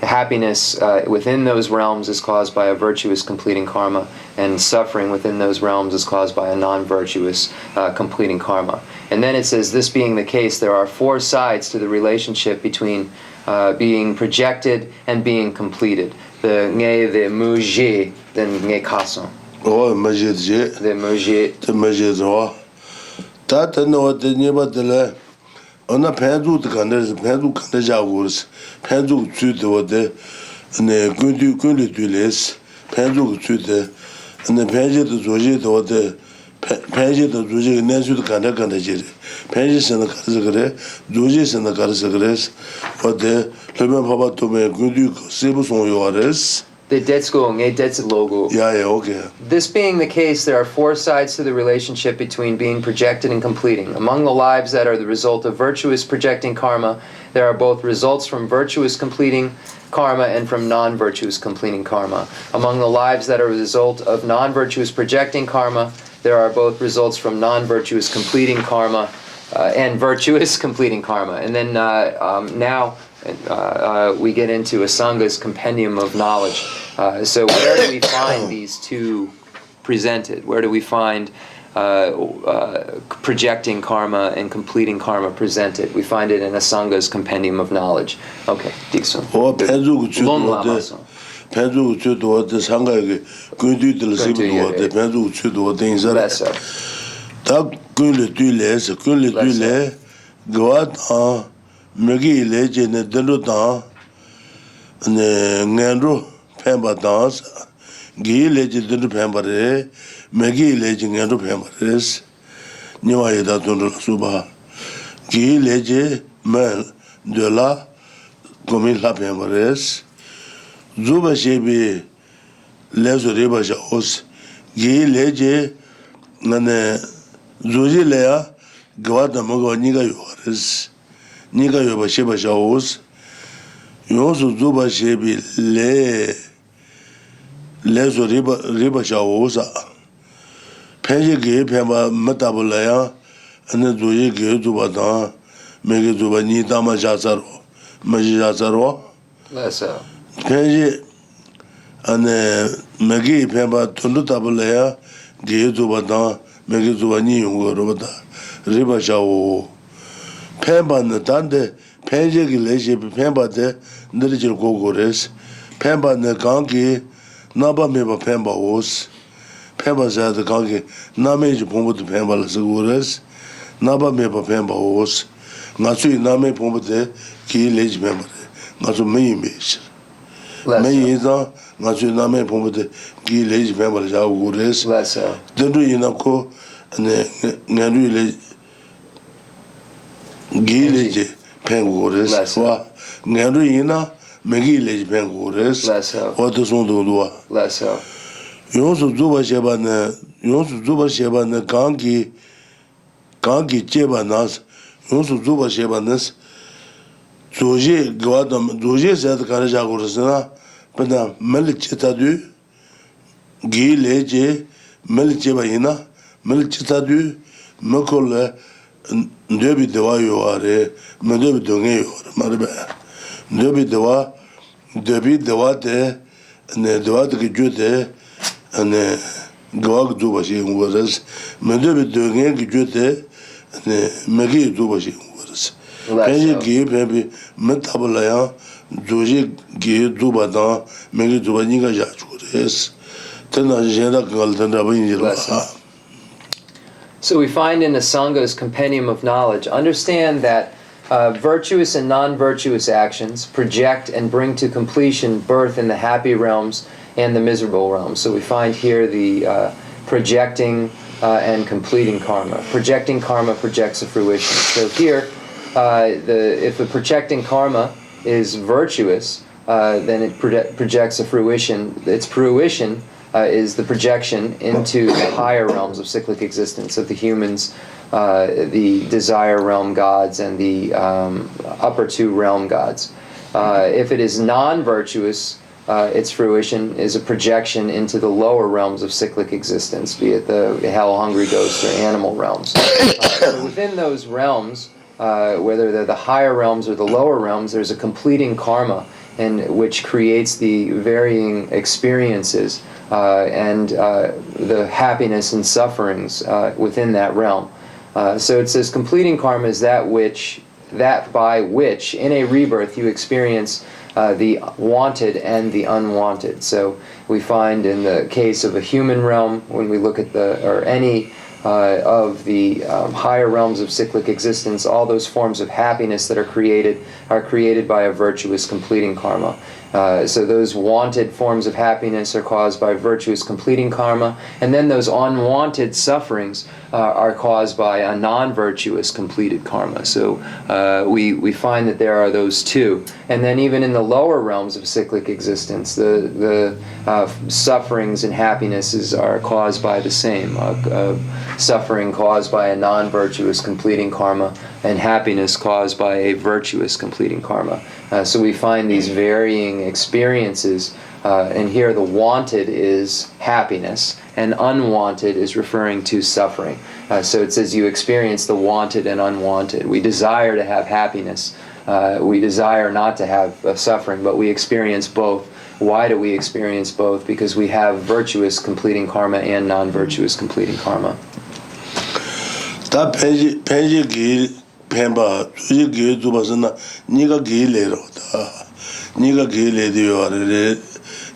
happiness within those realms is caused by a virtuous completing karma, and suffering within those realms is caused by a non-virtuous completing karma. And then it says, this being the case, there are four sides to the relationship between being projected and being completed. The nge, the muje, then nge kason. Oh, muje. The muje. The muje zo. That no the neighbor the on a pendu the pendu jagurs, pendu to the ne kundu tules, pendu to the and the pendu the zoji the Penji the Duji Nesu Kandakandajiri. Penji and the Karzagare, Dujis and the Karzagares, what the Leban Papa to me, Gudu, Sibus on yours. The Detskung, a Detz logo. Yeah, okay. This being the case, there are four sides to the relationship between being projected and completing. Among the lives that are the result of virtuous projecting karma, there are both results from virtuous completing karma and from non-virtuous completing karma. Among the lives that are a result of non-virtuous projecting karma, there are both results from non-virtuous completing karma and virtuous completing karma. And then now we get into Asanga's compendium of knowledge. So where do we find these two presented? Where do we find projecting karma and completing karma presented? We find it in Asanga's compendium of knowledge. Okay, Diksun. Long Lama. Penzu Chudo, the Sangha, Gundu del Sibu, the Penzu Chudo, things are lesser. That Gunle Dules, Gunle Dule, Goat, Magi Legend, Deludan, and Nandro, Pemba dance, Gi Legend, Pembare, Magi Legend, and Pembares, Niwayada Tundra Suba, Gi Legend, Man, de la, Gomin La Pembares. Zuba shebi lezo reba jaos gi leje nane zuji leya gwada mogo niga yores niga yoba sheba jaos yosu zuba shebi lezo reba jaos penje ge pemba matabula ya ane zuji ge zuba da mege zuba ni dama jazaro maji jazaro Lessa. Penji ane magi pemba tundu tabulaya ge zuba da magi zuba ni yungo robata riba chao pemba na tande penji ki leje pemba de ndirjil gogores pemba na gangi naba meba pemba os pemba zada gangi name ji pombo de pemba la segures naba meba pemba os ngatsu name pombo de ki leje pemba ngatsu me image Meyida, Nazu Name Pomade, Gi Lage Member Jaugures, Dendu Inako, and Nanu Gi Lage Pengores, Nanu Ina, Megi Lage Pengores, what does one do? You also do what Shebana, you also do what Shebana Gangi Jebanas, you also do what Shebanas. Zoje Guadam, Zoje said Karajagurasana, but now Melichitadu, Gi Leje, Melichebaina, Melichitadu, Mokole, Debi Dewa you are, Medebi Donge, Marbe, Debi Dewa de, and the Dewa de Jute, and Gog Dubashi was, Medebi Donge Jute, and Magi Dubashi was. Penji gi pepi metabulaya doji gi dubada megi dubani ga jachures tena jenda galtenda binjira. So we find in the Sanga's compendium of knowledge, understand that virtuous and non-virtuous actions project and bring to completion birth in the happy realms and the miserable realms. So we find here the projecting and completing karma. Projecting karma projects a fruition. So here, if the projecting karma is virtuous, then it projects a fruition. Its fruition is the projection into the higher realms of cyclic existence of the humans, the desire realm gods, and the upper two realm gods. If it is non-virtuous, its fruition is a projection into the lower realms of cyclic existence, be it the hell-hungry ghosts or animal realms. So within those realms, whether they're the higher realms or the lower realms, there's a completing karma, which creates the varying experiences and the happiness and sufferings within that realm. So it says completing karma is that by which in a rebirth you experience the wanted and the unwanted. So we find in the case of a human realm, when we look at any of the higher realms of cyclic existence, all those forms of happiness that are created by a virtuous completing karma. So those wanted forms of happiness are caused by virtuous completing karma, and then those unwanted sufferings are caused by a non-virtuous completed karma. So we find that there are those two. And then even in the lower realms of cyclic existence, the sufferings and happinesses are caused by the same. Suffering caused by a non-virtuous completing karma, and happiness caused by a virtuous completing karma. So we find these varying experiences, and here the wanted is happiness, and unwanted is referring to suffering. So it says you experience the wanted and unwanted. We desire to have happiness. We desire not to have suffering, but we experience both. Why do we experience both? Because we have virtuous completing karma and non-virtuous completing karma. 다 펜지 길 펜바 주지 길 두바스나 니가 길레로다 니가 길레디요아레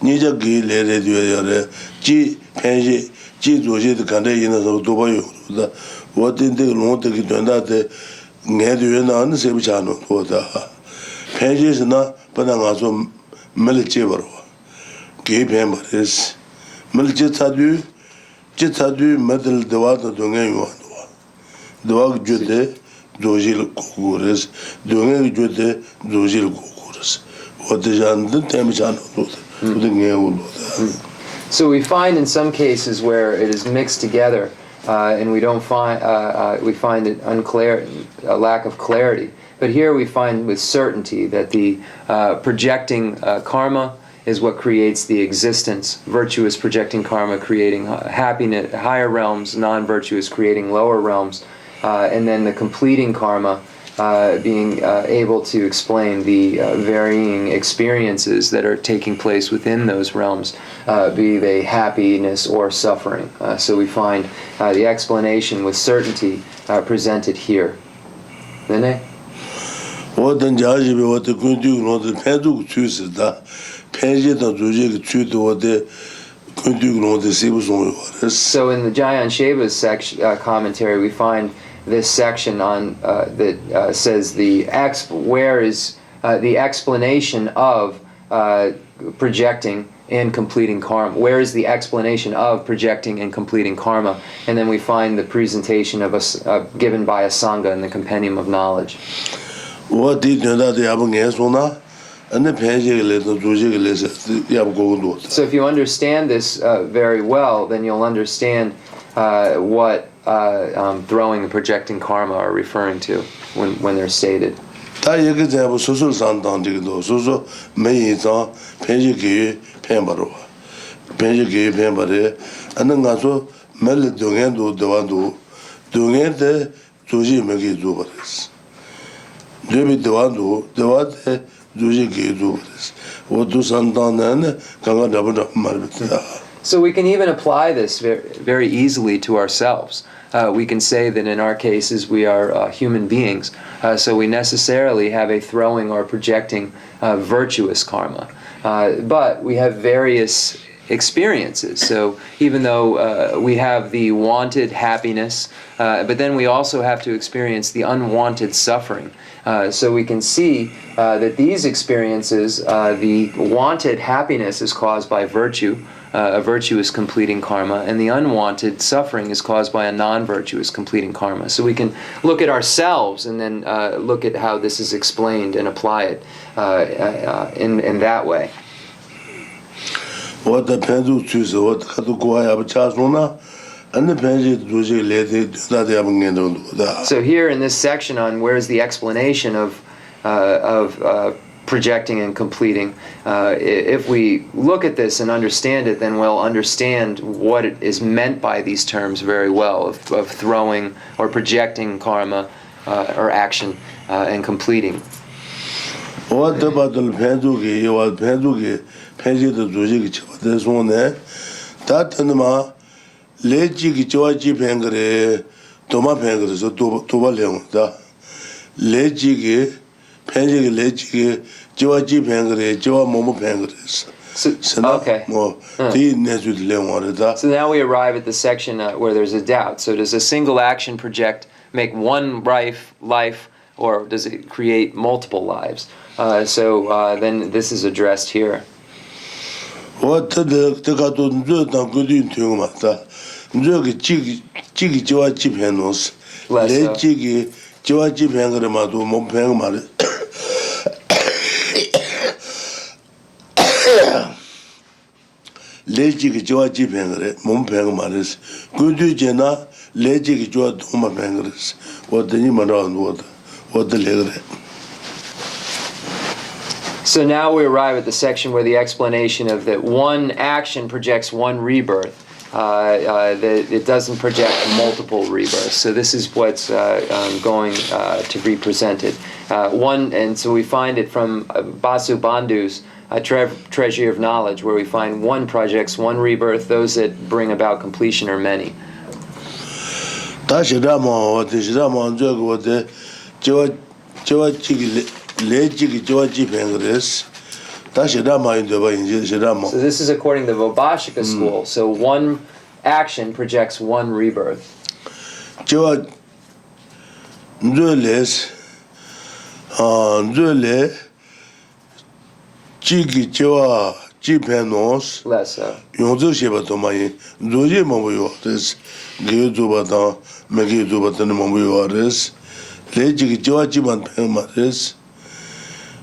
니자 길레레디요아레 지 펜지 지 조지의 간데 있는서 두바요다 어딘데 로트기 된다데 내도에는 세부자노 보다 펜지스나 바나가서 밀제버로 기펜바레스 밀제타두 제타두 메들 데와도 동행요 Dwag jude dojil kukures, dunge jude dojil kukures. What is on the temperature? So we find in some cases where it is mixed together, and we don't find we find it unclear, a lack of clarity. But here we find with certainty that the projecting karma is what creates the existence. Virtuous projecting karma creating happiness, higher realms, non-virtuous creating lower realms. And then the completing karma being able to explain the varying experiences that are taking place within those realms, be they happiness or suffering. So we find the explanation with certainty presented here. Nene? 어떤 자집이 어떤 군주는 어떤 패도 주스다 패제도 조직이 주도 어떤 군주는 어떤 세부송을 So in the Jayan Sheva's section commentary, we find this section on that says where is the explanation of projecting and completing karma. Where is the explanation of projecting and completing karma? And then we find the presentation of given by a sangha in the Compendium of Knowledge. So if you understand this very well, then you'll understand what throwing and projecting karma are referring to when they're stated. So we can even apply this very easily to ourselves. We can say that in our cases we are human beings, so we necessarily have a throwing or projecting virtuous karma. But we have various experiences. So even though we have the wanted happiness, but then we also have to experience the unwanted suffering. So we can see that these experiences, the wanted happiness is caused by virtue, a virtuous completing karma, and the unwanted suffering is caused by a non-virtuous completing karma. So we can look at ourselves and then look at how this is explained and apply it in that way. So here in this section on where's the explanation of projecting and completing, if we look at this and understand it, then we'll understand what it is meant by these terms very well, of throwing or projecting karma or action and completing. Okay. So now we arrive at the section where there's a doubt. So does a single action project make one life or does it create multiple lives? So then this is addressed here. What the Kato Njutan Gudin Tumata, Njoki Chiki Joa Chipenos, Le Chiki Joa Chipangamatu, Mompangmar. Le Chiki Joa Chipangre, Mompangmaris, Gudu Jena, Le Chiki Joa Toma Pangres, what the Nimaran water, what the legre. So now we arrive at the section where the explanation of that one action projects one rebirth. That it doesn't project multiple rebirths. So this is what's going to be presented. And so we find it from Basu Bandhu's Treasury of Knowledge, where we find one projects one rebirth. Those that bring about completion are many. So this is according to the Vibhashika school. So one action projects one rebirth. Less so.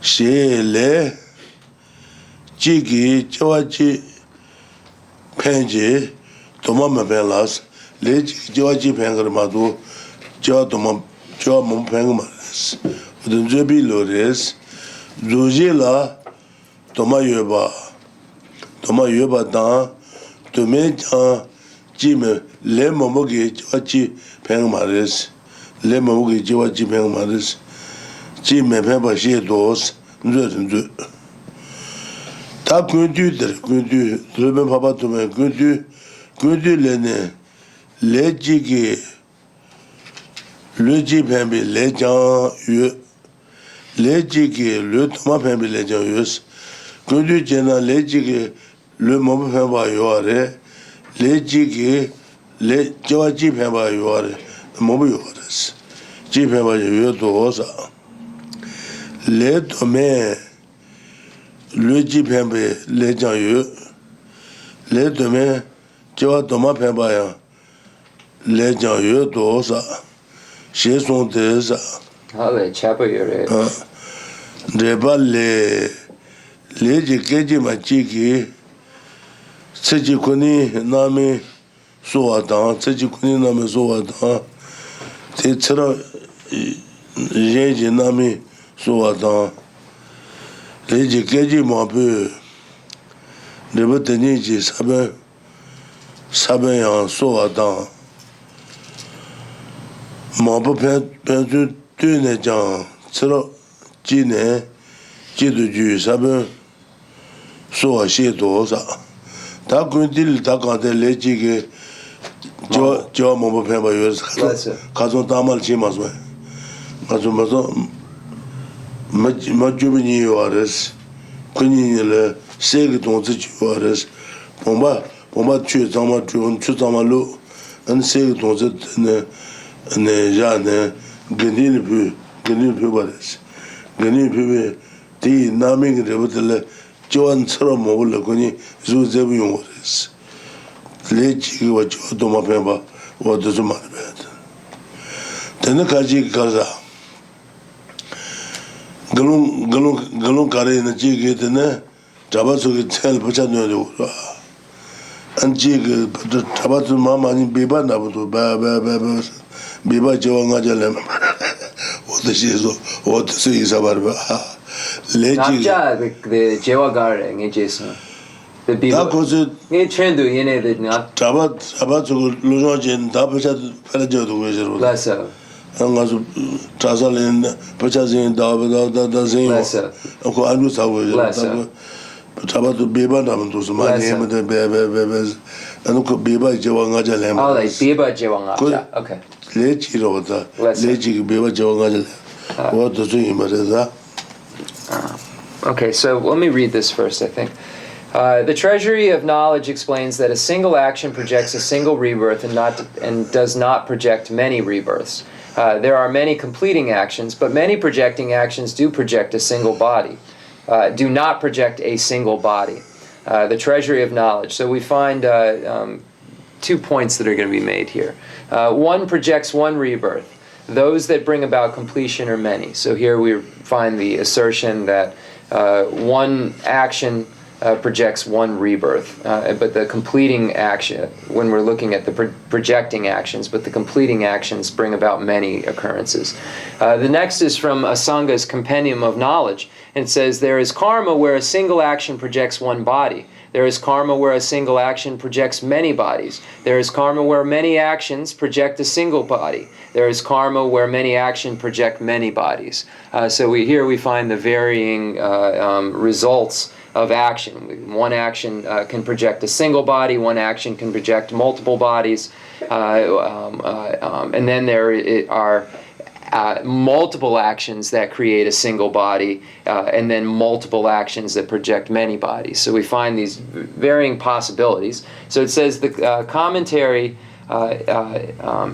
She le Jigi Joachi Penji Toma Mabelas, Le Joachi Pengamadu, Jotoma Jomum Pengamaris, the Jubi Lores, Zuzila Toma Yuba Dan, to make Jim Le Momogi Joachi Pengamaris, Le Momogi Joachi Pengamaris. Jim Pemba she doors, Ndu. Tak Gundu, Ruben Papa to me, Gundu Lene, Le Jigi, Le Jipembi, Le Jan, Le Jigi, Le Toma Pembi, Le Jan, Gundu Jena, Le Jigi, Le Mopemba, Yore, Le Jigi, Le Joaji Pemba, Yore, Mobi Yores, Jipemba, Yodosa. Le domaine, le jipembe, le janyu, le domaine, tu vois, Thomas Pembaya, le janyu, dosa, chez son deux. Ah, les chapayure. Deba le jikeji machiki, Sejikuni Nami Suatan, Sejikuni Nami Suatan, Tetsera Jeji Nami. So attends, les jikeji m'ont peu de botaniji sabe en so attends. Mon peu pendu tu ne jan, sero jine, jidu ju sabe so a shi do sa. Ta kuntil ta kante le jike jo mon peu penba yus, kazon tamal chi maswe. Kazon Majubini Yuaris, Kunil, Segaton Yuaris, Pomba, Chutama, Chutamalu, and Segaton Nejane, Ganil Pubaris, Ganil Pube, the Naming Rebutele, Joan Saramo, Laconi, Zuzebi Yuaris. Lechi what you do my pemba, what does a man bed? Then the Kaji Kaza. Galung Kare in the jig ne, Tabatu tell Pachano, and jig Tabatu Mamma in Biba Nabutu, Biba Joangajalem. What the she is, what to say is about Leji, the Jewagar in Jason. The Biba. It trend to any that not. Tabatu Lujin, Tabachat Pelajo, less so. Trasalin, purchasing Dazin, Uncle Andrews, Tabatu Biba Namantus, my name and the Bebes, and Uncle Biba Jawangajalem. Oh, like Biba Jawanga. Okay. Lechi Rota, Lechi Biba Jawangajal. What does him as that? Okay, so let me read this first, I think. The Treasury of Knowledge explains that a single action projects a single rebirth and does not project many rebirths. There are many completing actions, but many projecting actions do project a single body, do not project a single body. The treasury of knowledge. So we find 2 points that are going to be made here. One projects one rebirth. Those that bring about completion are many. So here we find the assertion that one action projects one rebirth, but the completing action, when we're looking at the projecting actions, but the completing actions bring about many occurrences. The next is from Asanga's Compendium of Knowledge, and it says, there is karma where a single action projects one body. There is karma where a single action projects many bodies. There is karma where many actions project a single body. There is karma where many actions project many bodies. So here we find the varying results of action. One action can project a single body, one action can project multiple bodies, and then there are multiple actions that create a single body, and then multiple actions that project many bodies. So we find these varying possibilities. So it says the commentary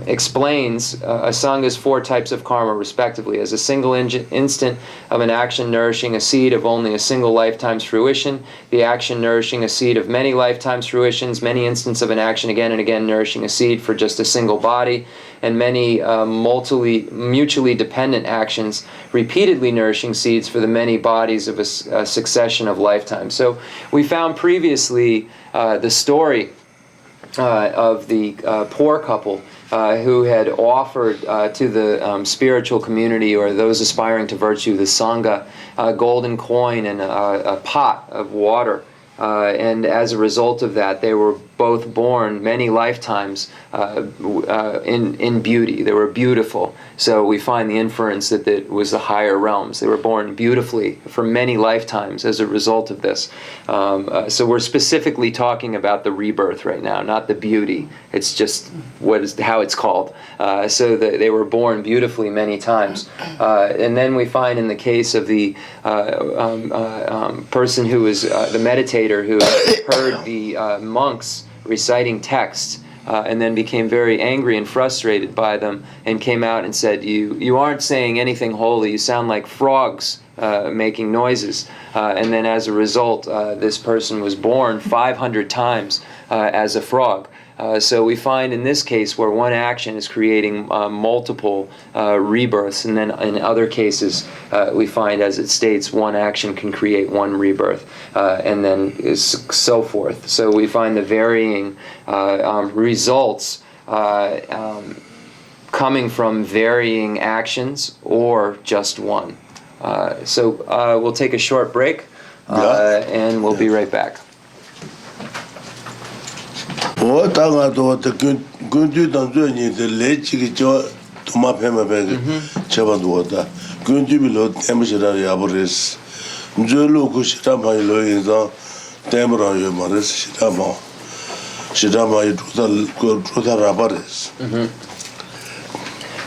explains Asanga's 4 types of karma respectively as a single instant of an action nourishing a seed of only a single lifetime's fruition, the action nourishing a seed of many lifetimes' fruitions, many instances of an action again and again nourishing a seed for just a single body, and many mutually dependent actions repeatedly nourishing seeds for the many bodies of a succession of lifetimes. So we found previously the story of the poor couple who had offered to the spiritual community or those aspiring to virtue, the Sangha, a golden coin and a pot of water. And as a result of that, they were both born many lifetimes in beauty. They were beautiful. So we find the inference that it was the higher realms. They were born beautifully for many lifetimes as a result of this. So we're specifically talking about the rebirth right now, not the beauty. It's just how it's called. So they were born beautifully many times. And then we find in the case of the person who was the meditator who heard the monks reciting texts, and then became very angry and frustrated by them, and came out and said, you aren't saying anything holy, you sound like frogs making noises. And then as a result, this person was born 500 times as a frog. So we find in this case where one action is creating multiple rebirths, and then in other cases we find, as it states, one action can create one rebirth, and then so forth. So we find the varying results coming from varying actions or just one. So we'll take a short break, and we'll be right back.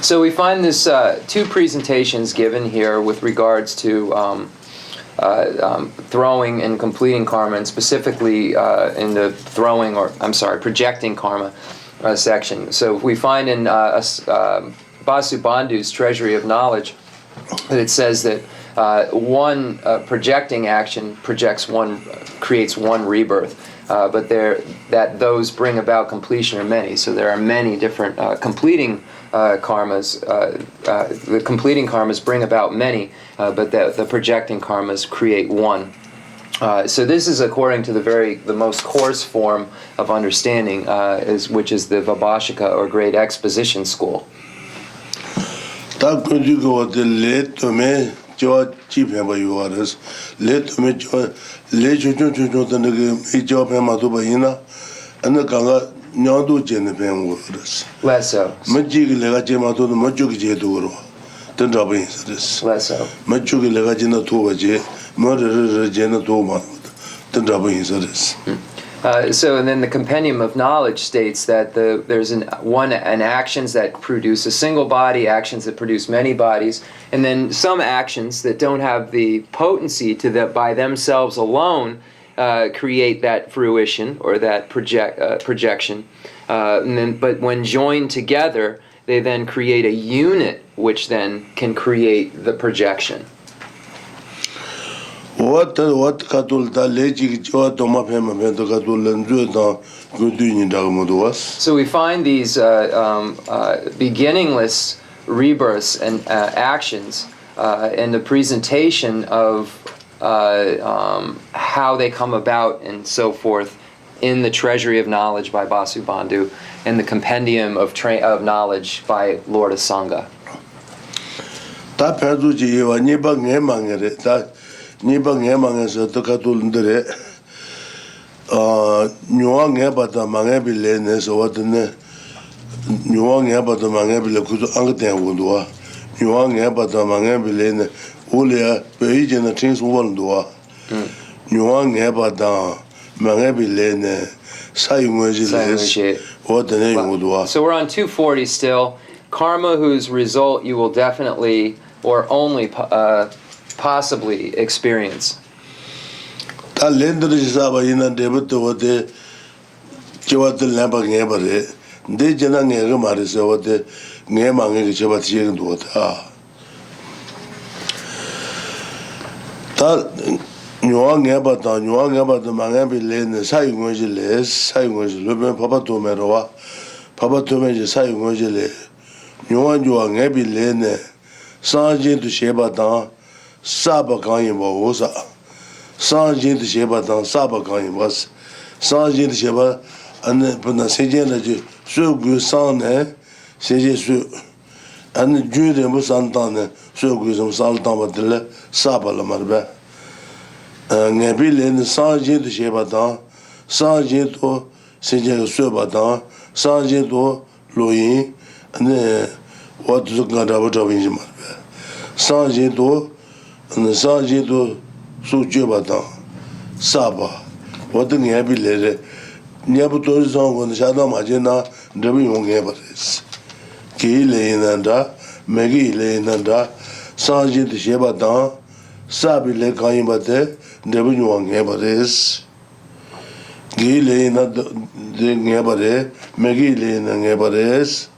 So we find this 2 presentations given here with regards to throwing and completing karma, and specifically in the projecting karma section. So we find in Basu Bandhu's Treasury of Knowledge that it says that one projecting action creates one rebirth, but those bring about completion are many. So there are many different completing karmas. The completing karmas bring about many, but the projecting karmas create one. So this is according to the most coarse form of understanding, which is the Vibhashika or Great Exposition School. Less so. Less so. So, and then the Compendium of Knowledge states that there's an actions that produce a single body, actions that produce many bodies, and then some actions that don't have the potency by themselves alone create that fruition or that projection. But when joined together, they then create a unit which then can create the projection. What katul ta leji jo to ma phe ma phe to katul len ju da gu du ni da mo do was. So we find these beginningless rebirths and actions in the presentation of how they come about and so forth in the Treasury of Knowledge by Vasubandhu and the Compendium of Knowledge by Lord of Sangha. Ta phe ju ji wa ni ba nge ma nge re ta ni ba nge ma nge so to katul ndre nyuwa nge ba ta ma nge bi le ne so wa ne nyuwa nge ba ta ma nge bi le ku to ang te wo do wa nyuwa nge ba ta ma nge bi le ne o le ya pe yi je na tin so won do wa nyuwa nge ba ta ma nge bi le ne sa yu ngwe ji le o de ne wo do wa. So we're on 240 still. Karma whose result you will definitely or only possibly experience. Ta lendr ji sa ba yin de bu to de che wa de la ba nge ba re de je na nge ga ma re se wa de nge ma nge che ba chi nge do ta nyuwa nge ba ta ma nge bi le ne sa yu ngwe ji le sa yu ngwe ji lo be pa pa to me ro wa pa pa to me ji sa yu ngwe ji le nyuwa nge bi le ne sa ji tu she ba ta sa ba ka yin ba wo sa sa ji tu she ba ta sa ba ka yin ba sa ji tu she ba an bu na se je na ji su gu sa ne se je su an ju de bu san ta ne su gu sam sa ta ba de le sa ba la mar ba nge bi le ne sa ji tu she ba ta sa ji tu se je su ba ta sa ji tu lo yin ne wa tu ga da ba ta bin ji mar ba sa ji tu su je ba ta sa ba wa de nge bi le re nya bu to zo ngo sha da ma je na de bi yong nge ba res ki le na da me gi le na da sa ji de she ba ta sa bi le ka yin ba de bi yong nge ba res gi le na de nge ba de me gi le na nge ba res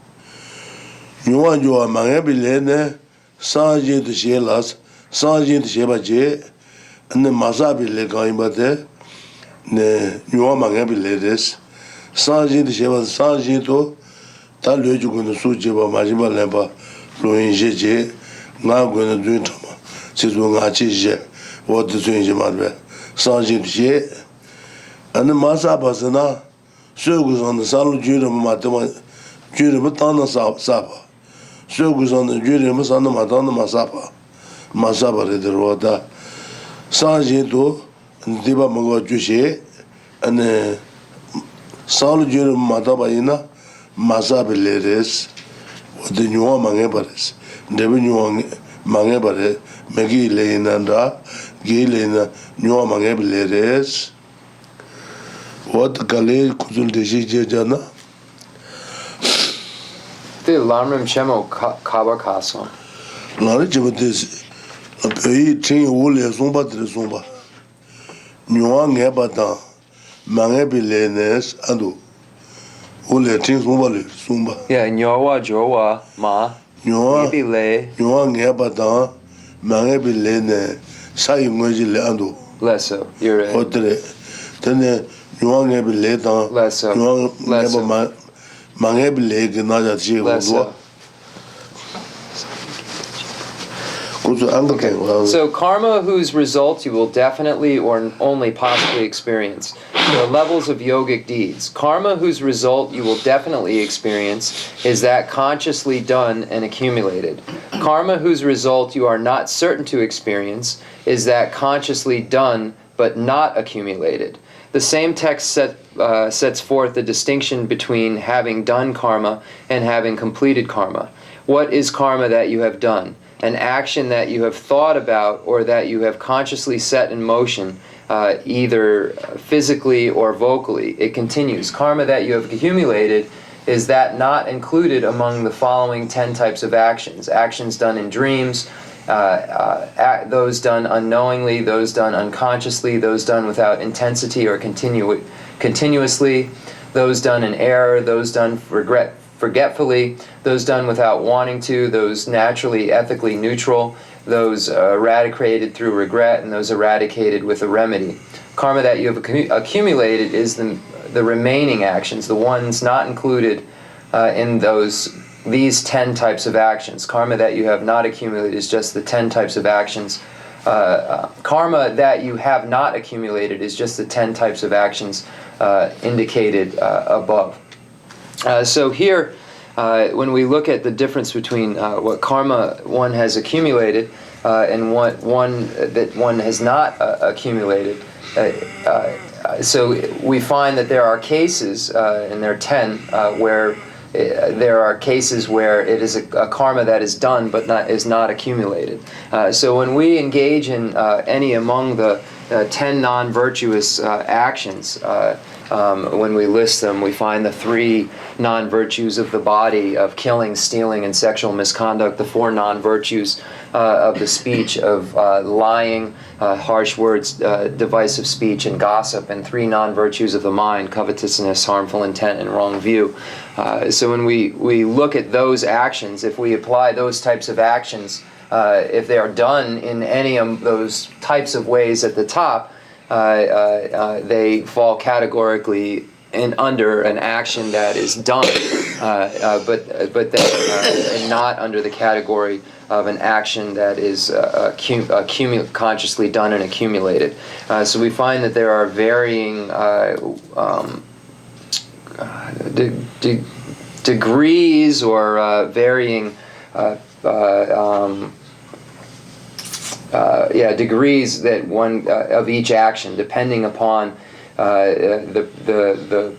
nyuwa jo ma nge bi le ne sa ji de she las sa ji de she ba je ne ma sa bi le ka yin ba de ne nyuwa ma nge bi le des sa ji de she ba sa ji to ta le ju gu su je ba ma ji ba le ba lo yin je je nga gu ne du ta ma si zu nga chi je wo de zu yin je ma be sa ji de she an ma sa ba sa na su gu san sa lu ju de ma ta ma ju de ma ta na sa ba su gu san de ju de ma sa na ma ta na ma sa ba re de ro da sa ji to di ba ma go ju she an sa lu ju de ma ta ba ina ma sa be le res wo de nyuwa ma nge ba res de bi nyuwa ma nge ba re me gi le na da gi le na nyuwa ma nge be le res wo de ka le ku zul de ji je jana The Lamrim Chenmo Kaba Kaso. la re je ba de pe yi tin wo le so ba de so ba nyuwa nge ba ta ma nge be le nes ando wo le tin so ba le so ba Yeah, Nyowa Jowa Ma. nyuwa Maybe le nyuwa nge ba ta ma nge be le ne sa yi ngwe ji le ando leso. You're right. Otre tene nyuwa nge be le ta Leso. nyuwa nge Leso. ba ma nge be le ke na ja chi wo Leso. Okay. So karma whose results you will definitely or only possibly experience. There are levels of yogic deeds. Karma whose result you will definitely experience is that consciously done and accumulated. Karma whose result you are not certain to experience is that consciously done but not accumulated. The same text sets forth the distinction between having done karma and having completed karma. What is karma that you have done? An action that you have thought about or that you have consciously set in motion, either physically or vocally. It continues. Karma that you have accumulated is that not included among the following 10 types of actions. Actions done in dreams, those done unknowingly, those done unconsciously, those done without intensity or continuously, those done in error, those done forgetfully, those done without wanting to, those naturally ethically neutral, those eradicated through regret, and those eradicated with a remedy. Karma that you have accumulated is the remaining actions, the ones not included in these 10 types of actions. Karma that you have not accumulated is just the 10 types of actions. Karma that you have not accumulated is just the 10 types of actions indicated above. So here, when we look at the difference between what karma one has accumulated and what one has not accumulated, so we find that there are cases, and there are 10, where there are cases where it is a karma that is done but is not accumulated. So when we engage in any among the 10 non-virtuous actions, when we list them, we find the 3 non-virtues of the body, of killing, stealing, and sexual misconduct, the 4 non-virtues of the speech, of lying, harsh words, divisive speech, and gossip, and 3 non-virtues of the mind, covetousness, harmful intent, and wrong view. So when we look at those actions, if we apply those types of actions, if they are done in any of those types of ways at the top, they fall categorically under an action that is done, but not under the category of an action that is consciously done and accumulated. So we find that there are varying degrees or varying degrees that one of each action, depending upon the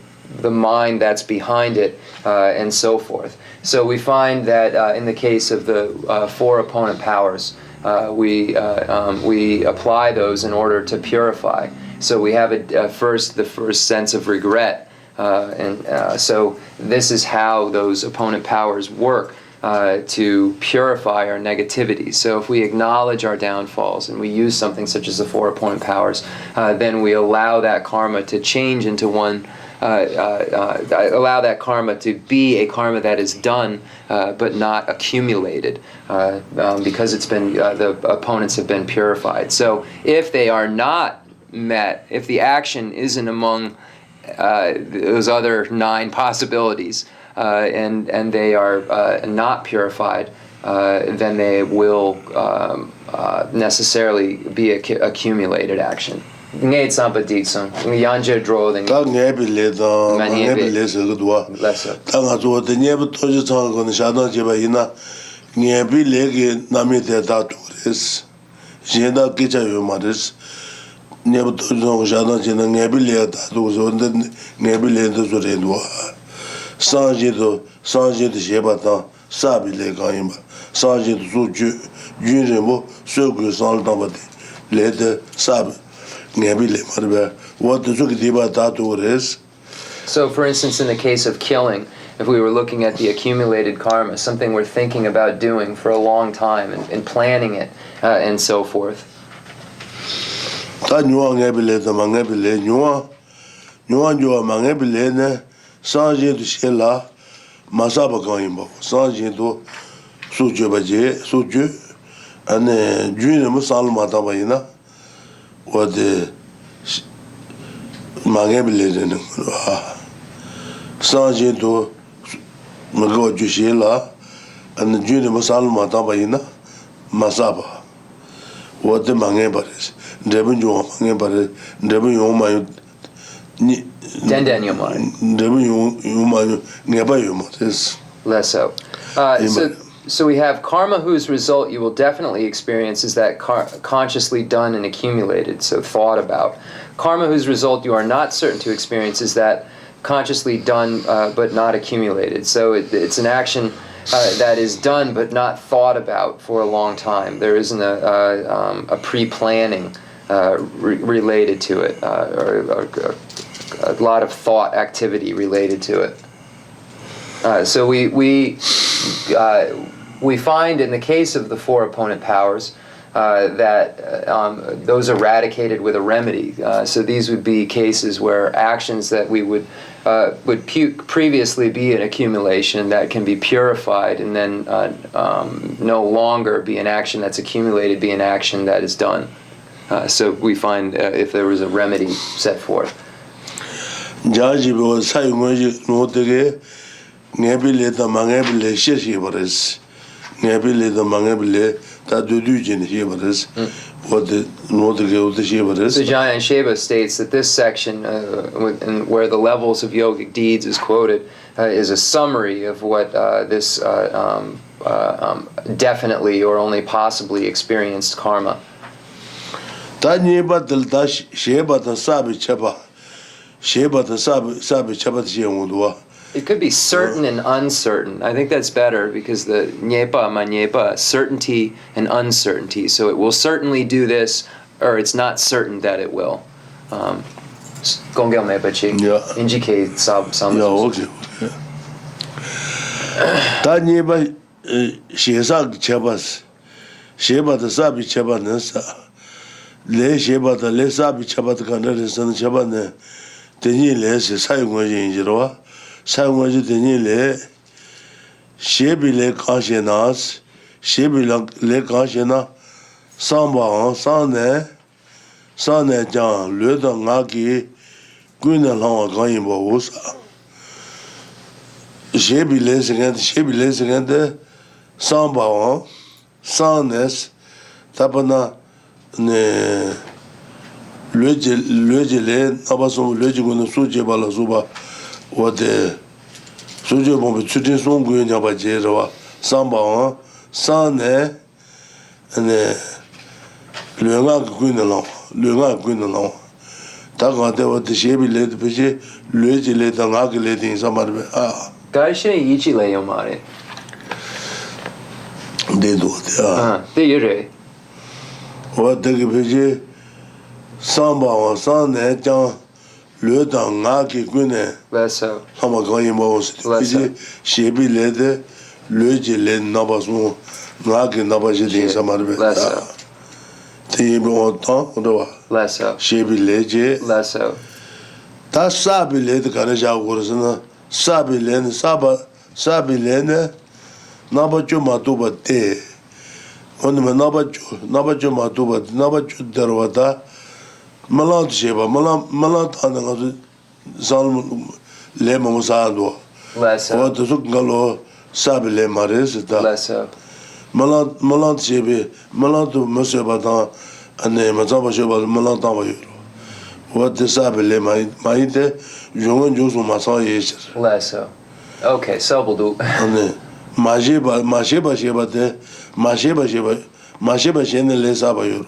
mind that's behind it, and so forth. So we find that in the case of the 4 opponent powers, we apply those in order to purify. So we have the first sense of regret, and so this is how those opponent powers work. To purify our negativity. So if we acknowledge our downfalls and we use something such as the 4 opponent powers, then we allow that karma to change into one, allow that karma to be a karma that is done but not accumulated, because it's been the opponents have been purified. So if they are not met, if the action isn't among those other 9 possibilities, and they are not purified, then they will necessarily be accumulated action. Ngay sampa dikson, yanje dro den. Ta ngebi le da, ngebi le se gudwa. Ta nga zo de ngebi toji chang ko ni shadan jeba ina ngebi le ge nami de da tures. Jenda kicha yo maris. Ngebi toji chang ko shadan jena ngebi le da tu zo de ngebi le de zo re dwa. Sanji de sheba ta sabi le ga yima. Sanji de zo ju yun mo so gu san da ba de le de sabi. So, for instance, in the case of killing, if we were looking at the accumulated karma, something we're thinking about doing for a long time and planning it, and so forth. What the Mangabilin Sanjin to Mago Geshe Lharampa and the Junior Masalma Tabaina Masaba. What the Mangabaris, Debunjo Mangabaris, Debunyo Dendenyo Debunyo Nebayum. Less so. So we have karma whose result you will definitely experience is that consciously done and accumulated, so thought about. Karma whose result you are not certain to experience is that consciously done but not accumulated. So it's an action that is done but not thought about for a long time. There isn't a pre-planning related to it, or a lot of thought activity related to it. So we find in the case of the 4 opponent powers that those are eradicated with a remedy. So these would be cases where actions that we would would previously be an accumulation that can be purified and then no longer be an action that's accumulated, be an action that is done. So we find if there was a remedy set forth. So Jayan Sheba states that this section, where the levels of yogic deeds is quoted, is a summary of what this definitely or only possibly experienced karma. It could be certain and uncertain. I think that's better because the nyepa, ma nyepa, certainty and uncertainty. So it will certainly do this, or it's not certain that it will. Gongel mepa chi. Indicate some. Yeah, okay. Ta nyepa shesa chabas. Sheba the sabi chabanasa. Le sheba the le sabi chabat kandar san chabane. Teni le se sai ngojin jirwa. Sangwaji tenile shebile kashenas shebile le kashena samba sane jan le da ngaki gwina lawa gayin bo usa shebile segende samba sanes tapana ne le abaso leje gona suje bala suba what the Sujo Bomb Chutin Song Gunyaba Jera, Samba, Sane, and Lunga Guinalon. Taka, there was the shabby lady, Luigi late and agulating somebody. Ah, Gaishe Ichi Leomare. They do, They what the Piji Samba, Sane, John. Le dang ngaki gune Lesso. Hama gayin bawos iji shebi lede le jile nabasu ngaki nabaji din samarbe Lesso. Tiyi bi ontan odawa Lesso. shebi leje Lesso. ta sabi lede kana jagurusuna sabi lene nabachu matuba te onime nabachu matuba nabachu derwata Malant Sheba, Malant and Zalm Lema Musando. Lesso. What the Zukalo Sabi Lemaris, Lesso. Malant Shebe, Malantu Musabatan, and the Mazaba Sheba, Malantama. What the Sabi Lema, Maite, Jongan Josu Masay. Lesso. Okay, so we'll do. And Masheba Sheba, Masheba Shen Lesabayur.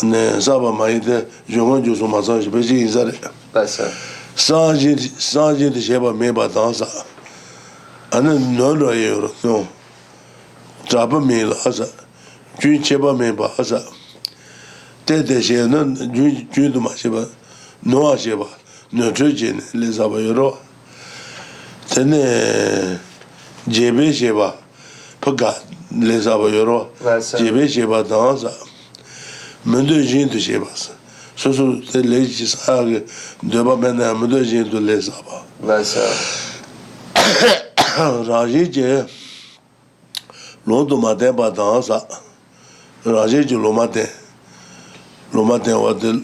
Ne Saba Maide, Jongan Josu Masay, Beji Zare. Lesso. Sanjit Sheba Meba Dansa. And then no euro, no. Jabba Mila Asa, Jun Cheba Meba Asa. Tete Sheba, Jun to Masheba, Noa Sheba, no Trujin, Lizaba Euro. Tene Jebe Sheba, Pagat, Lizaba Euro, Jebe Sheba Dansa. Mende Jin to Shebas. So the ladies are Deba Mena, Mende Jin to Lizaba. Lesso. Raji Londo Madeba dansa, Raji Lomate, what the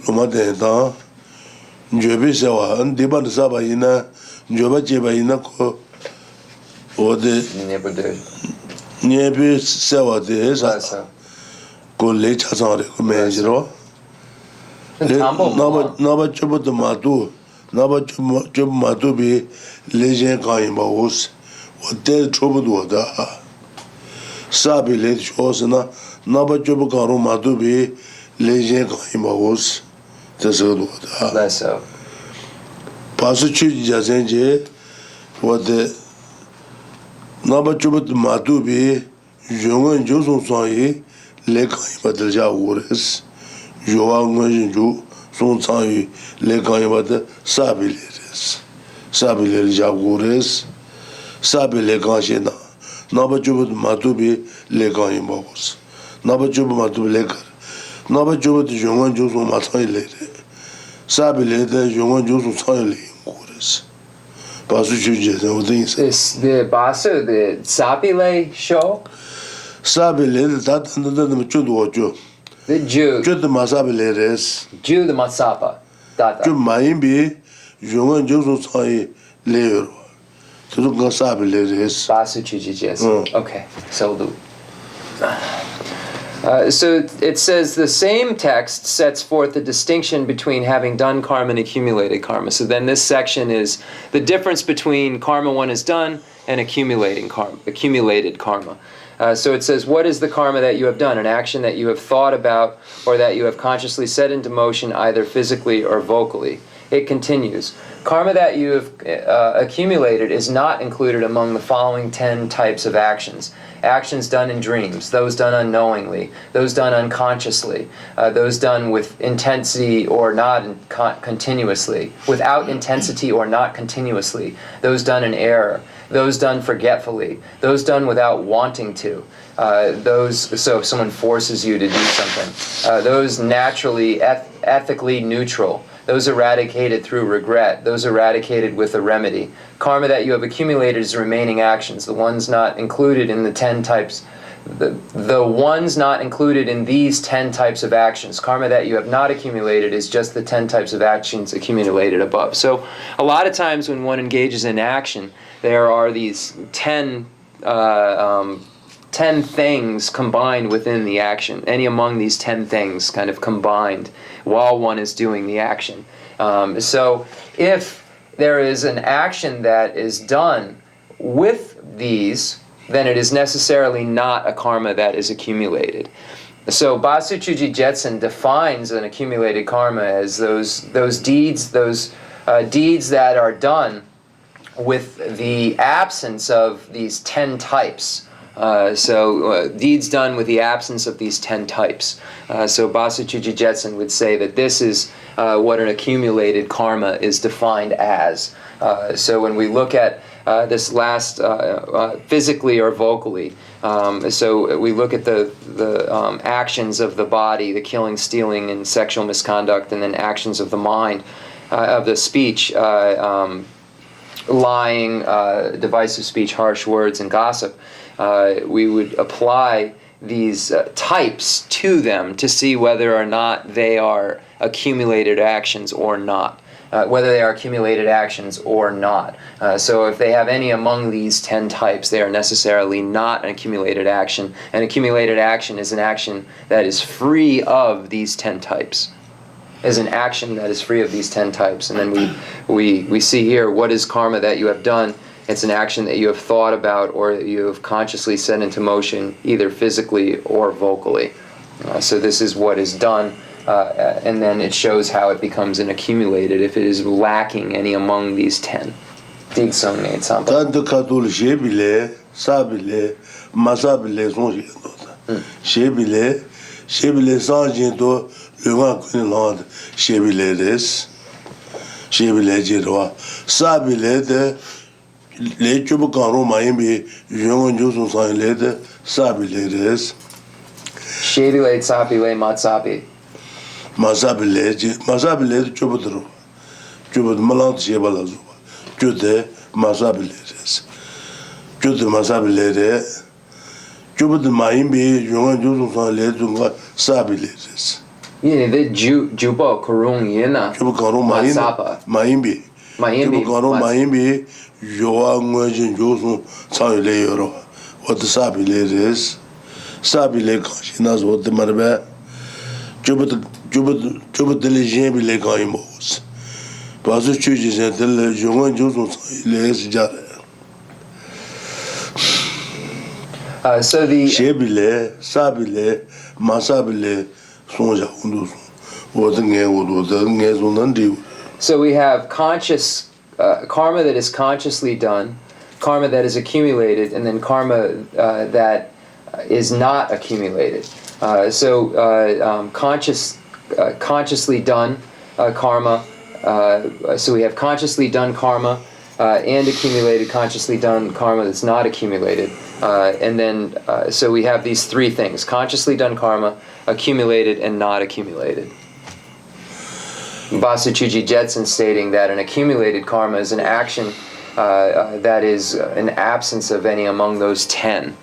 Lomate dan, Jobi Sawa, and Diban Sabaina, Joba Jebaina, or the Nebi Sawa de Esa, go late as on the Mangero. Naba Chubu the Madu, Naba Chub Madubi, Legion Kaima was. What their trouble water Sabi late Shosana, Naba Jubukaru Madubi, Legion Kaimos, the Sudwater. Lesso. Pasuchu Jazenje, what the Naba Jubut Madubi, Junga and Josun Sai, Lekaima del Jawures, Joang Ju, Sun Sai, Lekaima the Sabi ladies, Sabi Jawures. Sabi Legashina, Nabajubut Matubi Legaim Bos, Nabajub Matu Lekar, Nabajubut Jungan Jusu Matai lady, Sabi lady, Jungan Jusu Sailing Gores, 바수 주제는 어디 있어? The basu, the sapile show, 사벨레 다단단단 주도죠. the Jew, 주도 마사벨레레스. the Matsapa, Dada. 좀 마인비 용은 저소 사이 레어. 저도 사벨레레스. Basu Chujijes. Okay, so we'll do. So it says the same text sets forth the distinction between having done karma and accumulated karma. So then this section is the difference between karma one has done and accumulated karma. So it says, what is the karma that you have done? An action that you have thought about or that you have consciously set into motion either physically or vocally. It continues. Karma that you have accumulated is not included among the following 10 types of actions. Actions done in dreams, those done unknowingly, those done unconsciously, those done with intensity or not continuously, without intensity or not continuously, those done in error, those done forgetfully, those done without wanting to, so if someone forces you to do something, those naturally, ethically neutral, those eradicated through regret, those eradicated with a remedy. Karma that you have accumulated is remaining actions, the ones not included in the 10 types, the ones not included in these 10 types of actions. Karma that you have not accumulated is just the 10 types of actions accumulated above. So a lot of times when one engages in action, there are these 10 things combined within the action, any among these 10 things kind of combined while one is doing the action. So if there is an action that is done with these, then it is necessarily not a karma that is accumulated. So Basu Chuji Jetsun defines an accumulated karma as those deeds that are done with the absence of these 10 types. Deeds done with the absence of these 10 types. So Basu Chuji Jetsun would say that this is what an accumulated karma is defined as. So when we look at this last physically or vocally, so we look at the actions of the body, the killing, stealing, and sexual misconduct, and then actions of the mind, of the speech, lying, divisive speech, harsh words, and gossip. We would apply these types to them to see whether or not they are accumulated actions or not. So if they have any among these 10 types, they are necessarily not an accumulated action. An accumulated action is an action that is free of these 10 types. Is an action that is free of these 10 types. And then we see here, what is karma that you have done? It's an action that you have thought about or that you have consciously set into motion, either physically or vocally. So this is what is done, and then it shows how it becomes an accumulated if it is lacking any among these 10. Le chubu karo mayimbi yongon josun san le de sabi le res. Shebile tsapi le matsapi. Masabi le chubu dro. Chubu malant sheba la zuba. Chude masabi le res. Chude masabi le re. Chubu mayimbi yongon josun san le dunga sabi le res. Yini de juba kurung yina. Chubu karo mayimbi. Chubu karo mayimbi yoa ngwajin josun san le yoro. What the sabi le res. Sabi le kanshi nas what the marbe. Chubu diligent bi le kan imos. Basu chuji se del yongan josun san le es jare. So the Shebile, sabile, masabile, sonja undu. What the So we have conscious karma that is consciously done, karma that is accumulated, and then karma that is not accumulated. Consciously done karma. So we have consciously done karma and accumulated consciously done karma that's not accumulated. And then so we have these three things: consciously done karma, accumulated, and not accumulated. Basu Chuji Jetsun stating that an accumulated karma is an action that is an absence of any among those 10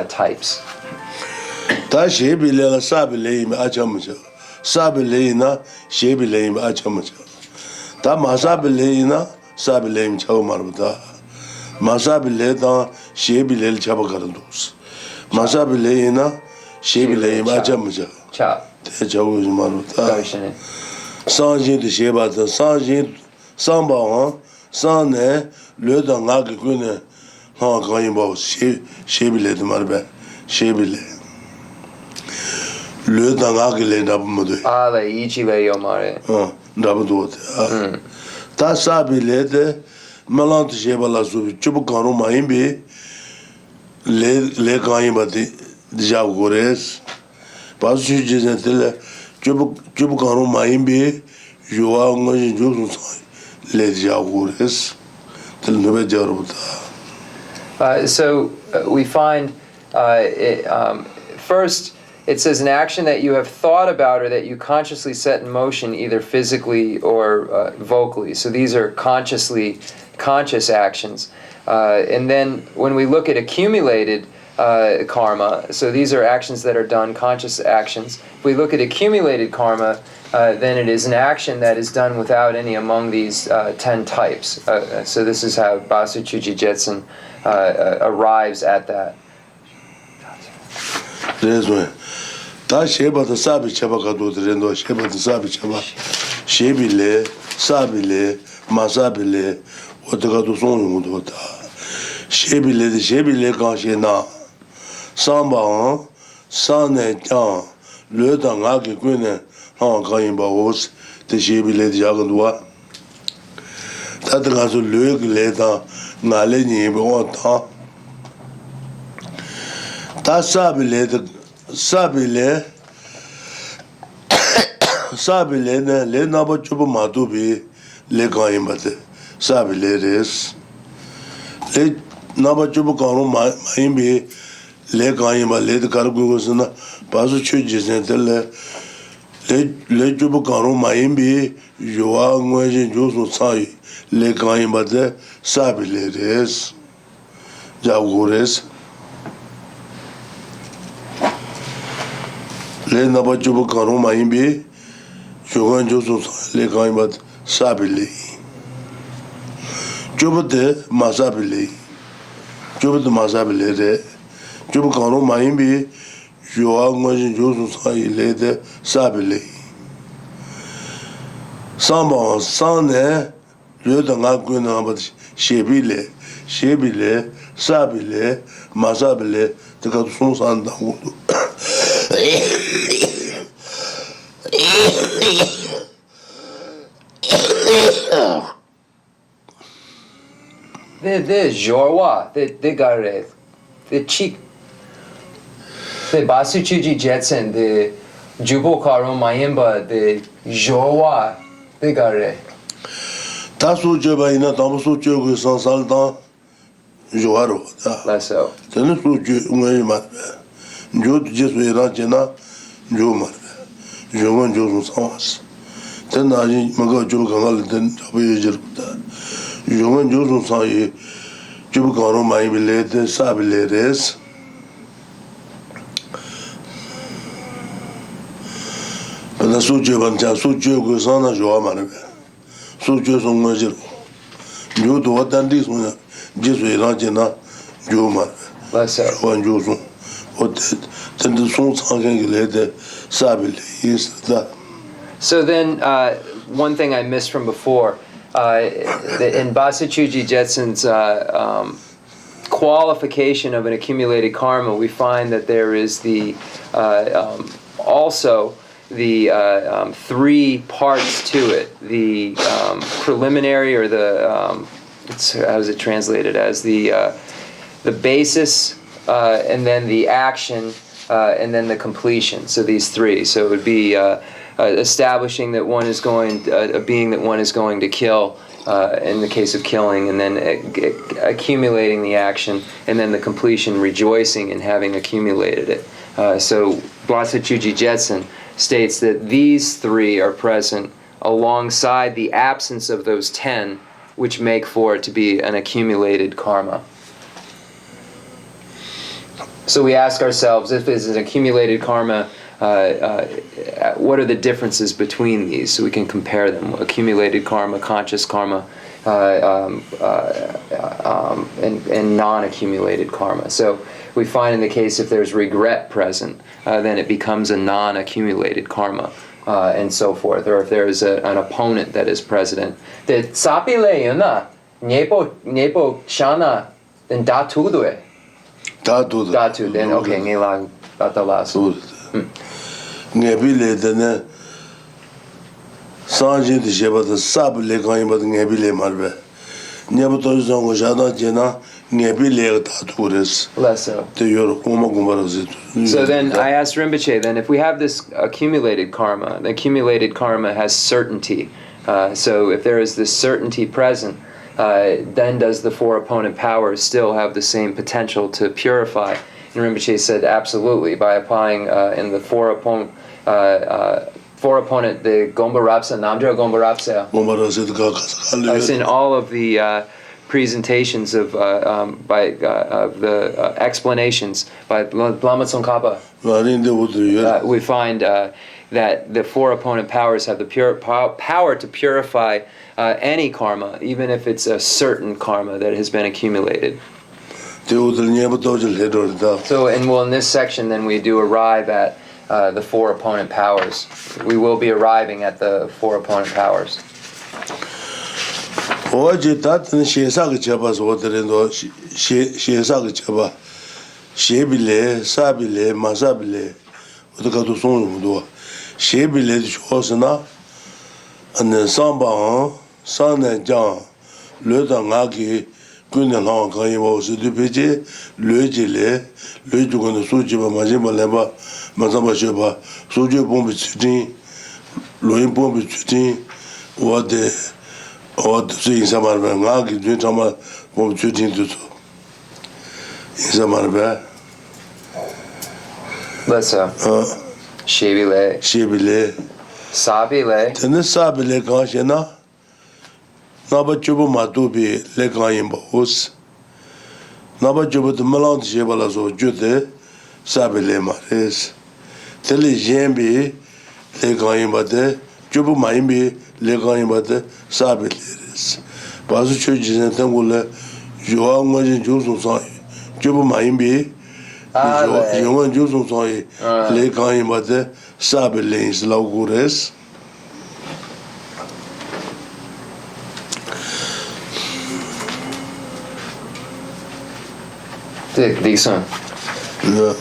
types. 다 셰빌레가 사빌레임 아참무죠. 사빌레이나 셰빌레임 아참무죠. 다 마사빌레이나 사빌레임 차고 말보다 마사빌레다 셰빌레를 잡아가는도스. 마사빌레이나 셰빌레임 아참무죠. 자. 대자고 말보다. 가르치네. 상진도 셰바다 상진 상바와 상네 르당하게 그네 하 가이 뭐 셰빌레도 말베 셰빌레 르당하게 레나부모도 아래 이지레 요마레. 나부도 다 사빌레데 말란트 셰발라수 쭈부카로 마임비 레 가이 바디 디자고레스 바수 지제텔 쭈부카로 마임비 요아응이 조수 레 디자고레스 텔노베 자르부다. So we find first it says an action that you have thought about or that you consciously set in motion either physically or vocally. So these are conscious actions. And then when we look at accumulated karma, so these are actions that are done, conscious actions. If we look at accumulated karma, then it is an action that is done without any among these 10 types. So this is how Basuchuji Jetsun arrives at that. 다 셰바도 사비 차바가도 드렌도 셰바도 사비 차바 셰빌레 사빌레 마사빌레 어디가도 송용도 다 셰빌레 가시나 삼바 산에 장 르당하게 그네 가인 바오스 데 셰빌레 자근도와 다들 가서 르글레다 나레니 보다 다 사빌레네 레나바 쭈부 마두비 레가임바데 사빌레레스 레 나바 쭈부 가로 마임비 레가임바 레드 가르고스나 바수 추지센텔레 레 쭈부 가로 마임비 요아응웨진 조수 사이 레가임바데 사빌레레스 자고레스 le naba jubu karo maimbi yogan josu le kaimat sabili jubu de masabili re jubu karo maimbi yogan josu sai le de sabili samba sane le danga kuna ba shebile sabile masabile de ka sun san da The jorwa, the gare, the cheek, the basuchuji jetsen, the jubo karo mayimba, the jorwa, the gare. Tasu jeba ina tamusu jogu sansalda joaro. Lesso. Tenu su ngai marbe. Jo jesu ira jena jo marbe. Jogan josu samas. Ten aji maga jo gangal ten jabe jerbuda. Jogan josu sai jubu karo mai bile de sabile res. Bana su jeban cha su jogu sana jo marbe. Su jesu ngai jer. Jo do dandi suna jesu ira jena jo marbe. Lesso. Jogan josu. So then, one thing I missed from before, in Basuchuji Jetsun's qualification of an accumulated karma, we find that there is the also the 3 parts to it: the preliminary, or the how is it translated as the basis. And then the action, and then the completion. So these 3. So it would be establishing that one is going, a being that one is going to kill, in the case of killing, and then accumulating the action, and then the completion, rejoicing in having accumulated it. So Basuchuji Jetsun states that these 3 are present alongside the absence of those 10 which make for it to be an accumulated karma. So we ask ourselves, if it's an accumulated karma, what are the differences between these, so we can compare them? Accumulated karma, conscious karma, and non-accumulated karma. So we find in the case if there's regret present, then it becomes a non-accumulated karma, and so forth. Or if there is an opponent that is present, the sapile yuna nyepo shana then datudwe. Datu, then okay, ngelang batalas. Nebile then Sanjin the Sheba the Sab Legan but Nebile Marbe. Nebuto Zongo Jada Jena Nebile Taturis. Less so. The Yoroma. So then I asked Rinpoche, then if we have this accumulated karma, the accumulated karma has certainty. So if there is this certainty present, then does the four opponent powers still have the same potential to purify? And Rinpoche said absolutely, by applying in the four opponent, the Gomba Rapsa, Namgyal Gomba Rapsa. It's in all of the presentations of the explanations by Lama Tsongkhapa. We find that the four opponent powers have the power to purify any karma, even if it's a certain karma that has been accumulated. So, and in this section, then we do arrive at the four opponent powers. We will be arriving at the four opponent powers. Kunyan Long Kanye was the Page, Lujile, Lujugan, Sujiba, Majima Leba, Mazamba Sheba, Suju Bombi Tutin, Loin Bombi Tutin, what the saying Samarba, Nagi, Jintama, Bombi Tutin to in Samarba. Let's Shebile, Sabile, then the Sabile Ganshena. Naba Chuba Matubi, Legaim Bos Naba Juba the Malan Jebalas or Jute, Sabile Mares, Tele Jambi, Legaim Bade, Juba Maimbi, Legaim Bade, Sabiles. Basu churches and Tangula, Joan Majin Jusun Sai, Juba Maimbi, Joan Jusun Sai, Legaim Bade, Sabiles, Laugures. Decent. Yeah.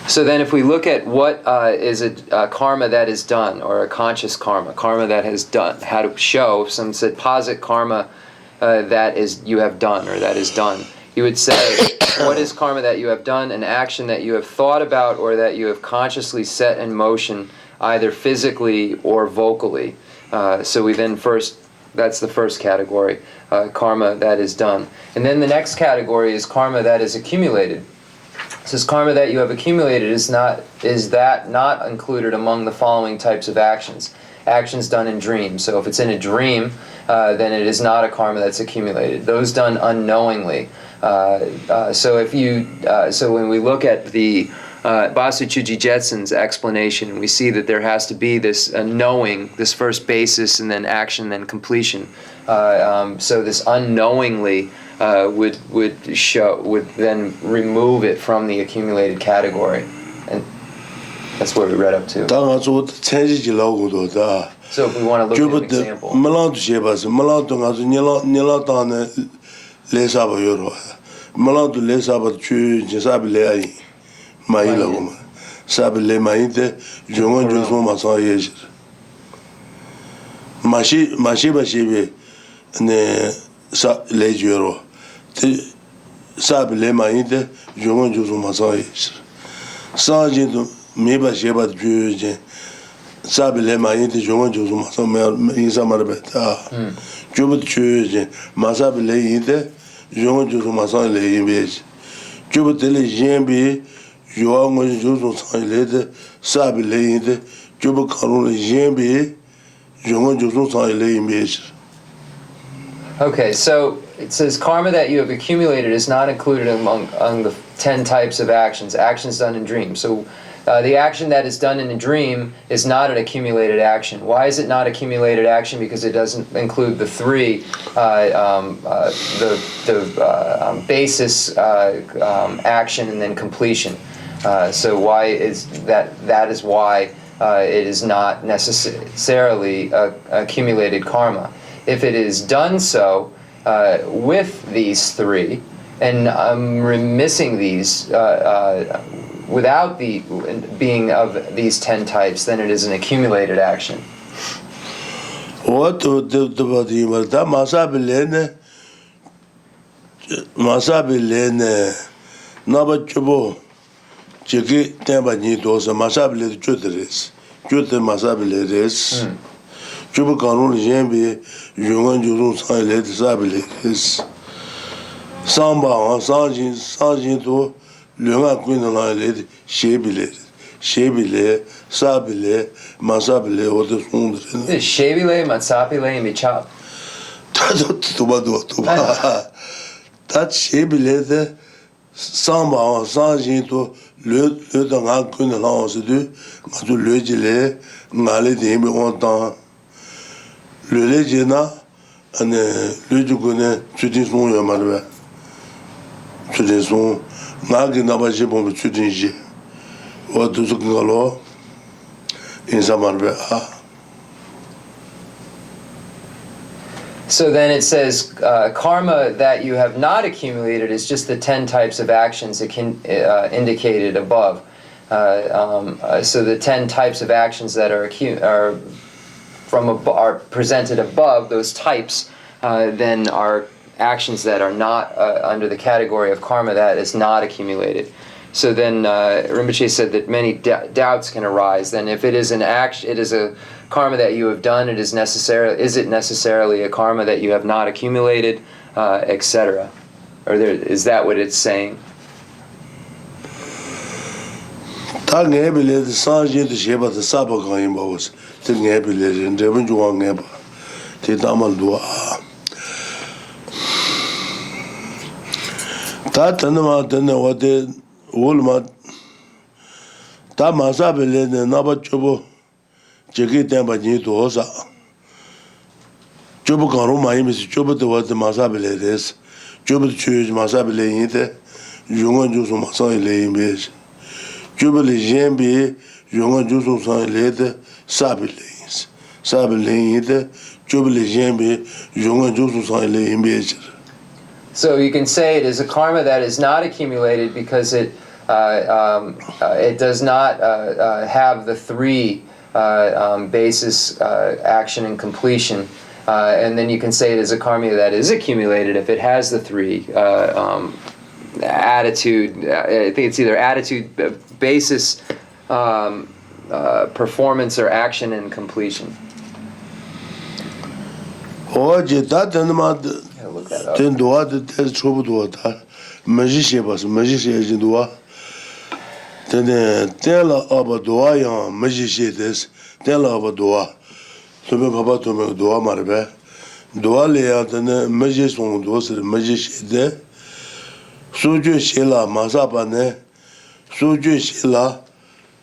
So then if we look at what is a karma that is done, or a conscious karma that has done, how to show, some said posit karma that is you have done, or that is done. You would say, what is karma that you have done? An action that you have thought about or that you have consciously set in motion, either physically or vocally. So we then that's the first category, karma that is done. And then the next category is karma that is accumulated. It says karma that you have accumulated is that not included among the following types of actions. Actions done in dreams. So if it's in a dream, then it is not a karma that's accumulated. Those done unknowingly. So when we look at the Basu Chuji Jetsun's explanation, and we see that there has to be this knowing, this first basis, and then action, then completion. So this unknowingly would then remove it from the accumulated category, and that's where we read up to. So if we want to look at an example. Mailaguma Sabile Maite, Jungon Jusmo Masayesh Mashiba Shibi ne Lejuro Sabile Maite, Jungon Jusmo Masayesh Sergeant Miba Sheba Juge Sabile Maite, Jungon Jusmo Masamarbeta Jubut Juge Masabile Ite, Jungon Jusmo Masale Image Jubutele Jambi. You are going to use later, Sabi later, Juba Carol Jambi, you want to use image. Okay, so it says karma that you have accumulated is not included among the 10 types of actions done in dreams. So the action that is done in a dream is not an accumulated action. Why is it not accumulated action? Because it doesn't include the three, basis, action, and then completion. So why is that? That is why it is not necessarily accumulated karma. If it is done so with these three, and I'm missing these without the being of these 10 types, then it is an accumulated action. What to do about the Masabilene Nabachubo Chiki Tambanitos, Masabile Juteris, Jute Masabilis, Chubukanun Jambi, Jungan Jurun Silent Sabilis, Samba, Sanjin to Lunga Queen Lady, Shebile, Sabile, Masabile, or the Sund. Shebile, Matsapile, and Michap. That Shebile, Samba, Sanjin to Lunga Queen Lance, Matu Legile, Nali Demi on temps. Le Legena and Lugune, Tudison Yamarva. Tudison, Naginabaji Bomb Tudinji. What does Galo in Samarva? So then it says karma that you have not accumulated is just the 10 types of actions indicated above. So the 10 types of actions that are presented above, those types, then are actions that are not under the category of karma that is not accumulated. So then Rinpoche said that many doubts can arise. Then if it is an action, it is a karma that you have done, is it necessarily a karma that you have not accumulated, etc.? Or is that what it's saying? Tangabile, the Sanjin to Sheba, the Sabakan was the Nabile, and Revenue Neba, the Damaldua. Tatanama, then what they Woolmat Tamasabile, the Nabachobo, Jackie Tambani to Osa. Jobokaruma is Jobo to what the Masabile is. Jobo Church Masabile in it, Jungan Jusu Masai in base. Jubilee Jambi, Jungan Jusu San later, Sabilanes. Sabilane, Jubilee Jambi, Jungan Jusu San in base. So you can say it is a karma that is not accumulated because it does not have the three basis, action, and completion. And then you can say it is a karma that is accumulated if it has the three. Attitude, I think it's either attitude, basis, performance, or action and completion. Look that up. Then do what the trouble to what magician was magician do what. Then tell about doa, magician this, tell about doa. To me, Papa to me, doa marbe. Doa lea, then magician was the magician there. Suju Shila Masabane, Suju Shila,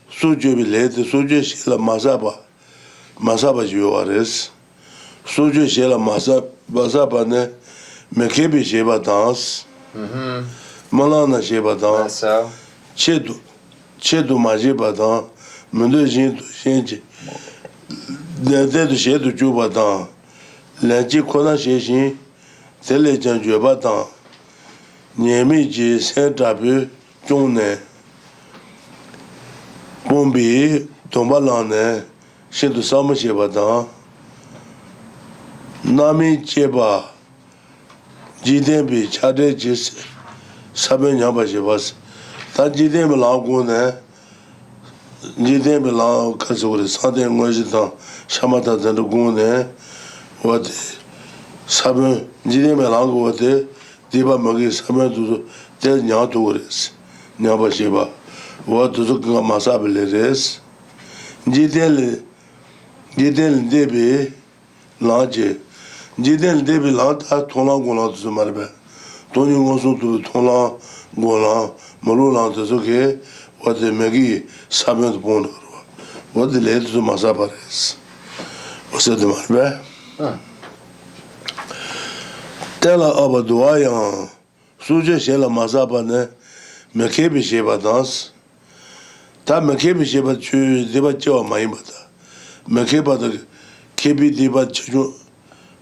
Suju Bilete, Suju Shila Masaba Juarez, Suju Shila Masabane, Mekebi Sheba dance, Malana Sheba dance, Chedu Majiba dance, Mundujin to change, the dead Shedu Juba dance, Lanchi Kona Sheshin, Telejan Juba dance. Niamiji Saint-Abu, Jone, Bombi, Tombalane, Shindu Sama Shebadan, Nami Cheba, Jidembi, Chadejis, Saben Yabashivas, that Jidem Lagune, Jidem Lang Kazuri, Sunday Mojitan, Shamata Zandagune, what Saben Jidem Lang, what Diba Magi Samen to tell Nyatures, Nyabashiba, what to look at Masabilis, Jidel Debi, Laje, Jiden Devi Lanta, Tola Gola to Marbe, Tony Gosu to Tola Gola, Marula to Soke, what the Magi Sabbath Bond, what the late to Masapares. Was it the Marbe? Tell her about Duayan, Suja Shella Masapane, Makebi Sheba dance. Ta Makebi Sheba Chu Debacho Maimata. Makeba the Kebi Debacho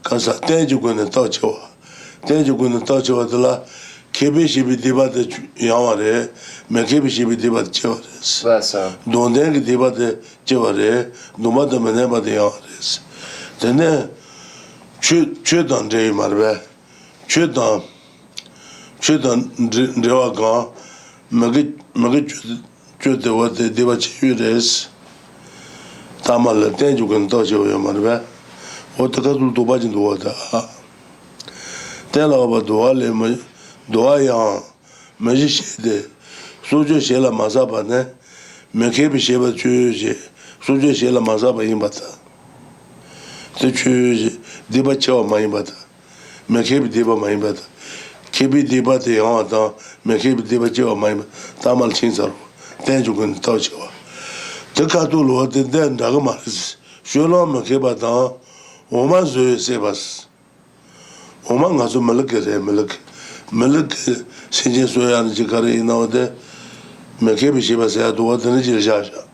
Kansa, Tenjugun and Tachoa. Tenjugun and Tachoa de la Kebi Shibi Deba de Yamare, Makebi Shibi Deba Chevres. That's so. Don't then Deba de Chevare, no matter Manema de Yares. Then Chudan de Marbe, Chudan Dewaga, Magit Chute what the Deba Chevres. Tamal Tenjugun Tacho Marbe. What the cattle to budge into water. Tell about Duale Doya Magician, Suja Shella Mazabane, Makebi Sheba Chuje, Suja Shella Mazaba Imbata. The Chuje, Debacho Maimbata, Makebi Deba Maimbata, Kebi Deba de Yamata, Makebi Debacho Maim, Tamal Chinsaro, Tenjugun Tacho. The cattle what the den Dagamaris, Shola Makebata. Oman Zoe Sebas Oman has a Malik Singing Soyan Jikari now there Makebi Shiba said what the Nijil Jasha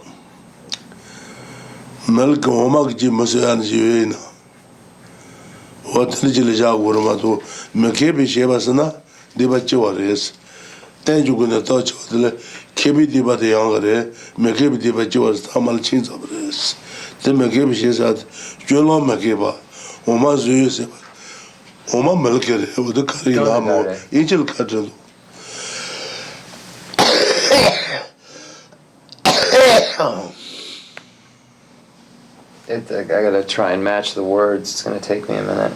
Malik Omak Jimasan Jina what Nijil Jaguramato Makebi Shibasana Debachuaris. Then you gonna touch the Kebi Diba the younger, Makebi Dibachuas Tamal Chins of this. Then Makebi she said, Jolo Makeba, Oma Zuyus, Oma Melker, with the Kari Lamo, Angel Kadro. I gotta try and match the words. It's gonna take me a minute.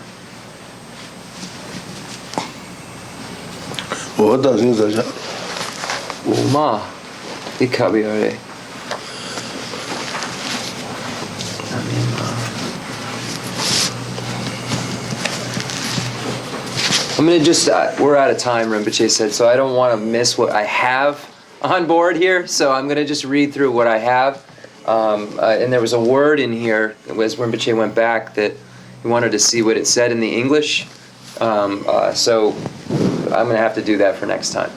What does it say? Uma, Ikabiore. I'm going to just, we're out of time, Rinpoche said, so I don't want to miss what I have on board here, so I'm going to just read through what I have. And there was a word in here, as Rinpoche went back, that he wanted to see what it said in the English. So I'm going to have to do that for next time.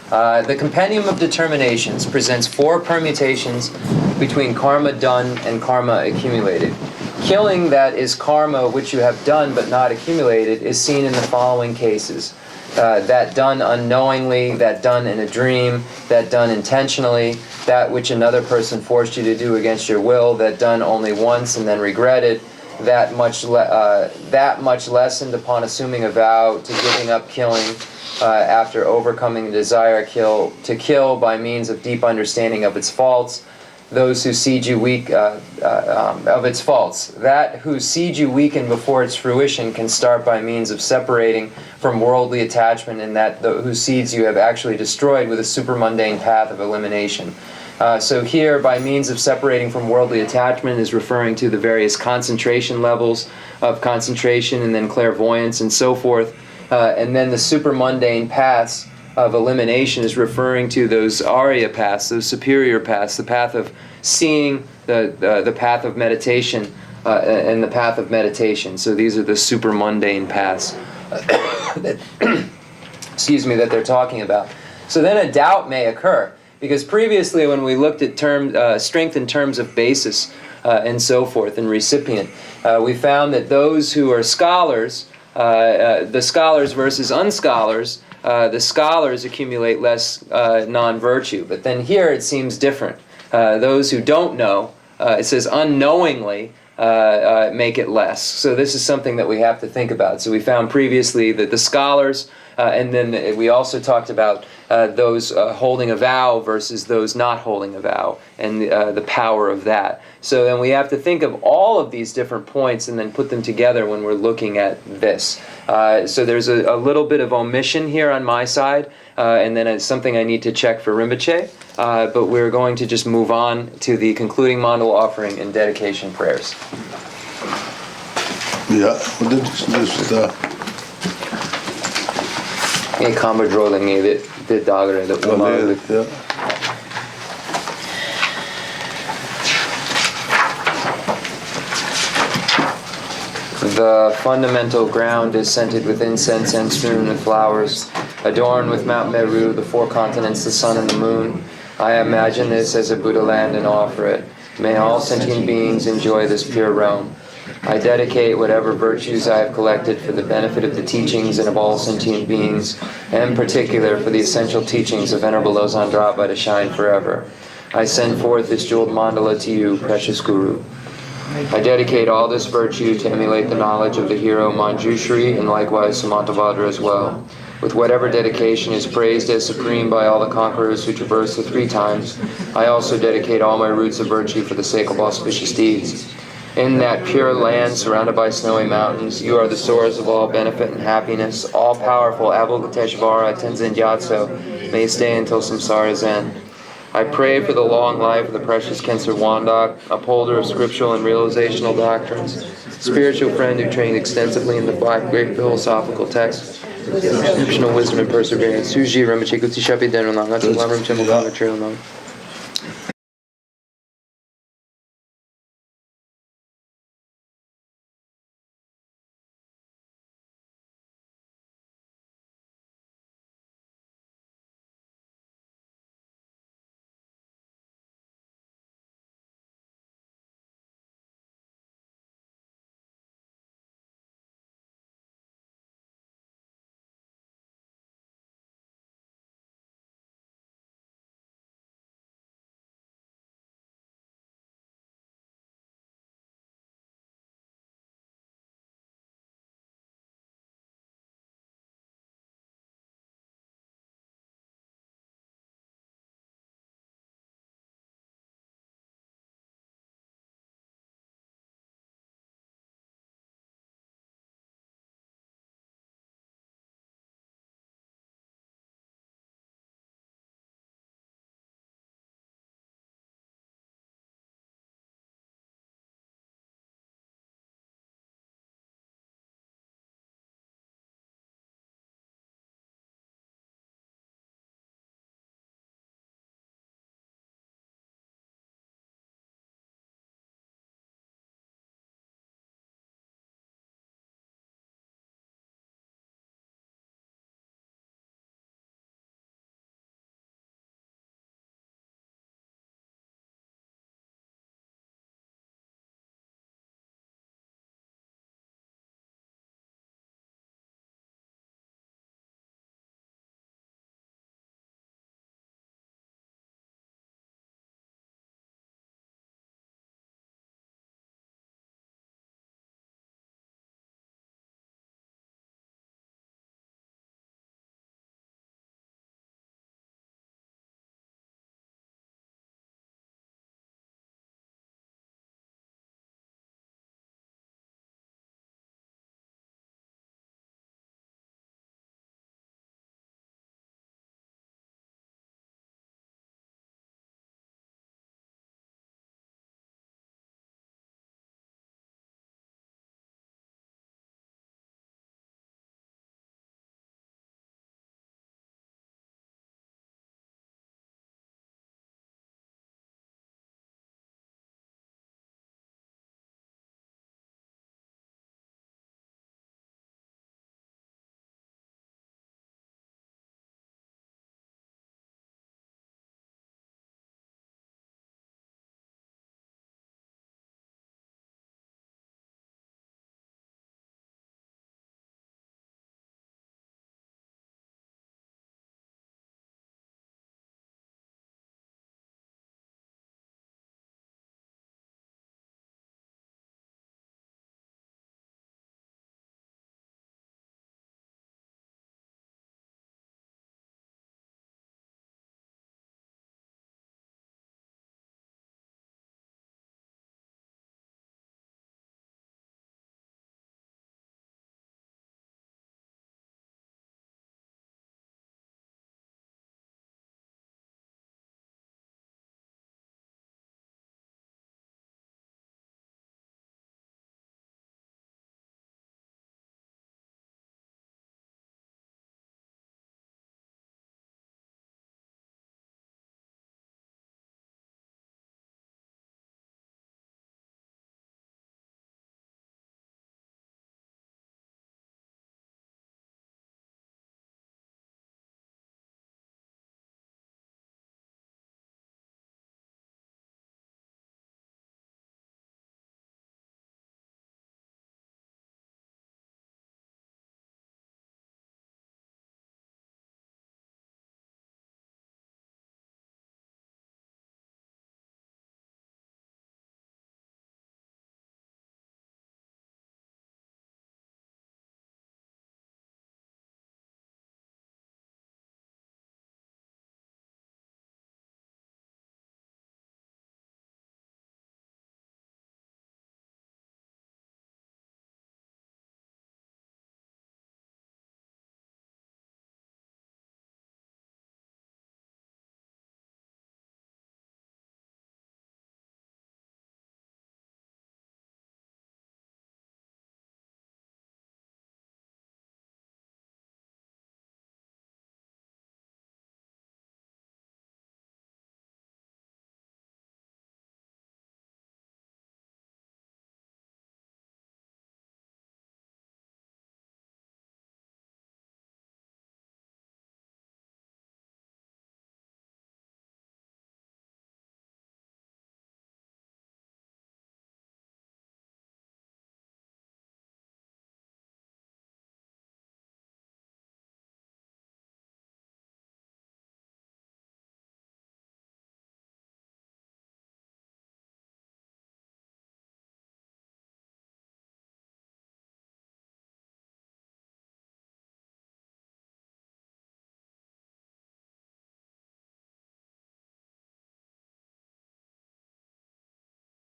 The Compendium of Determinations presents 4 permutations between karma done and karma accumulated. Killing that is karma which you have done but not accumulated is seen in the following cases. That done unknowingly, that done in a dream, that done intentionally, that which another person forced you to do against your will, that done only once and then regretted, that much lessened upon assuming a vow to giving up killing after overcoming the desire to kill by means of deep understanding of its faults. Those who seed you weak of its faults. That who seed you weaken before its fruition can start by means of separating from worldly attachment, and that whose seeds you have actually destroyed with a supermundane path of elimination. So here, by means of separating from worldly attachment, is referring to the various concentration levels of concentration and then clairvoyance and so forth. And then the supermundane paths of elimination is referring to those Arya paths, those superior paths, the path of seeing, the path of meditation, and the path of meditation. So these are the supermundane paths that, that they're talking about. So then a doubt may occur, because previously when we looked at strength in terms of basis and so forth and recipient, we found that those who are scholars, the scholars versus unscholars, the scholars accumulate less non-virtue. But then here it seems different. Those who don't know, it says unknowingly, make it less. So this is something that we have to think about. So we found previously that the scholars, and then we also talked about those holding a vow versus those not holding a vow, and the power of that. So then we have to think of all of these different points and then put them together when we're looking at this. So there's a little bit of omission here on my side, and then it's something I need to check for Rinpoche. But we're going to just move on to the concluding mandal offering and dedication prayers. Yeah, this I kommer dråling I det dagar det omöjligt. yeah. The fundamental ground is scented with incense and strewn with flowers, adorned with Mount Meru, the four continents, the sun and the moon. I imagine this as a Buddha land and offer it. May all sentient beings enjoy this pure realm. I dedicate whatever virtues I have collected for the benefit of the teachings and of all sentient beings, and in particular for the essential teachings of Venerable Losang Drapa to shine forever. I send forth this jeweled mandala to you, precious Guru. I dedicate all this virtue to emulate the knowledge of the hero Manjushri and likewise Samantabhadra as well. With whatever dedication is praised as supreme by all the conquerors who traverse the three times, I also dedicate all my roots of virtue for the sake of auspicious deeds. In that pure land surrounded by snowy mountains, you are the source of all benefit and happiness. All-powerful Avalokiteshvara Tenzin Gyatso may stay until samsara's end. I pray for the long life of the precious Khensur Wandak, upholder of scriptural and realizational doctrines, spiritual friend who trained extensively in the five great philosophical texts, exceptional wisdom and perseverance. Suji Rinpoche Kuti Shapi Denrong Lamrim Chenmo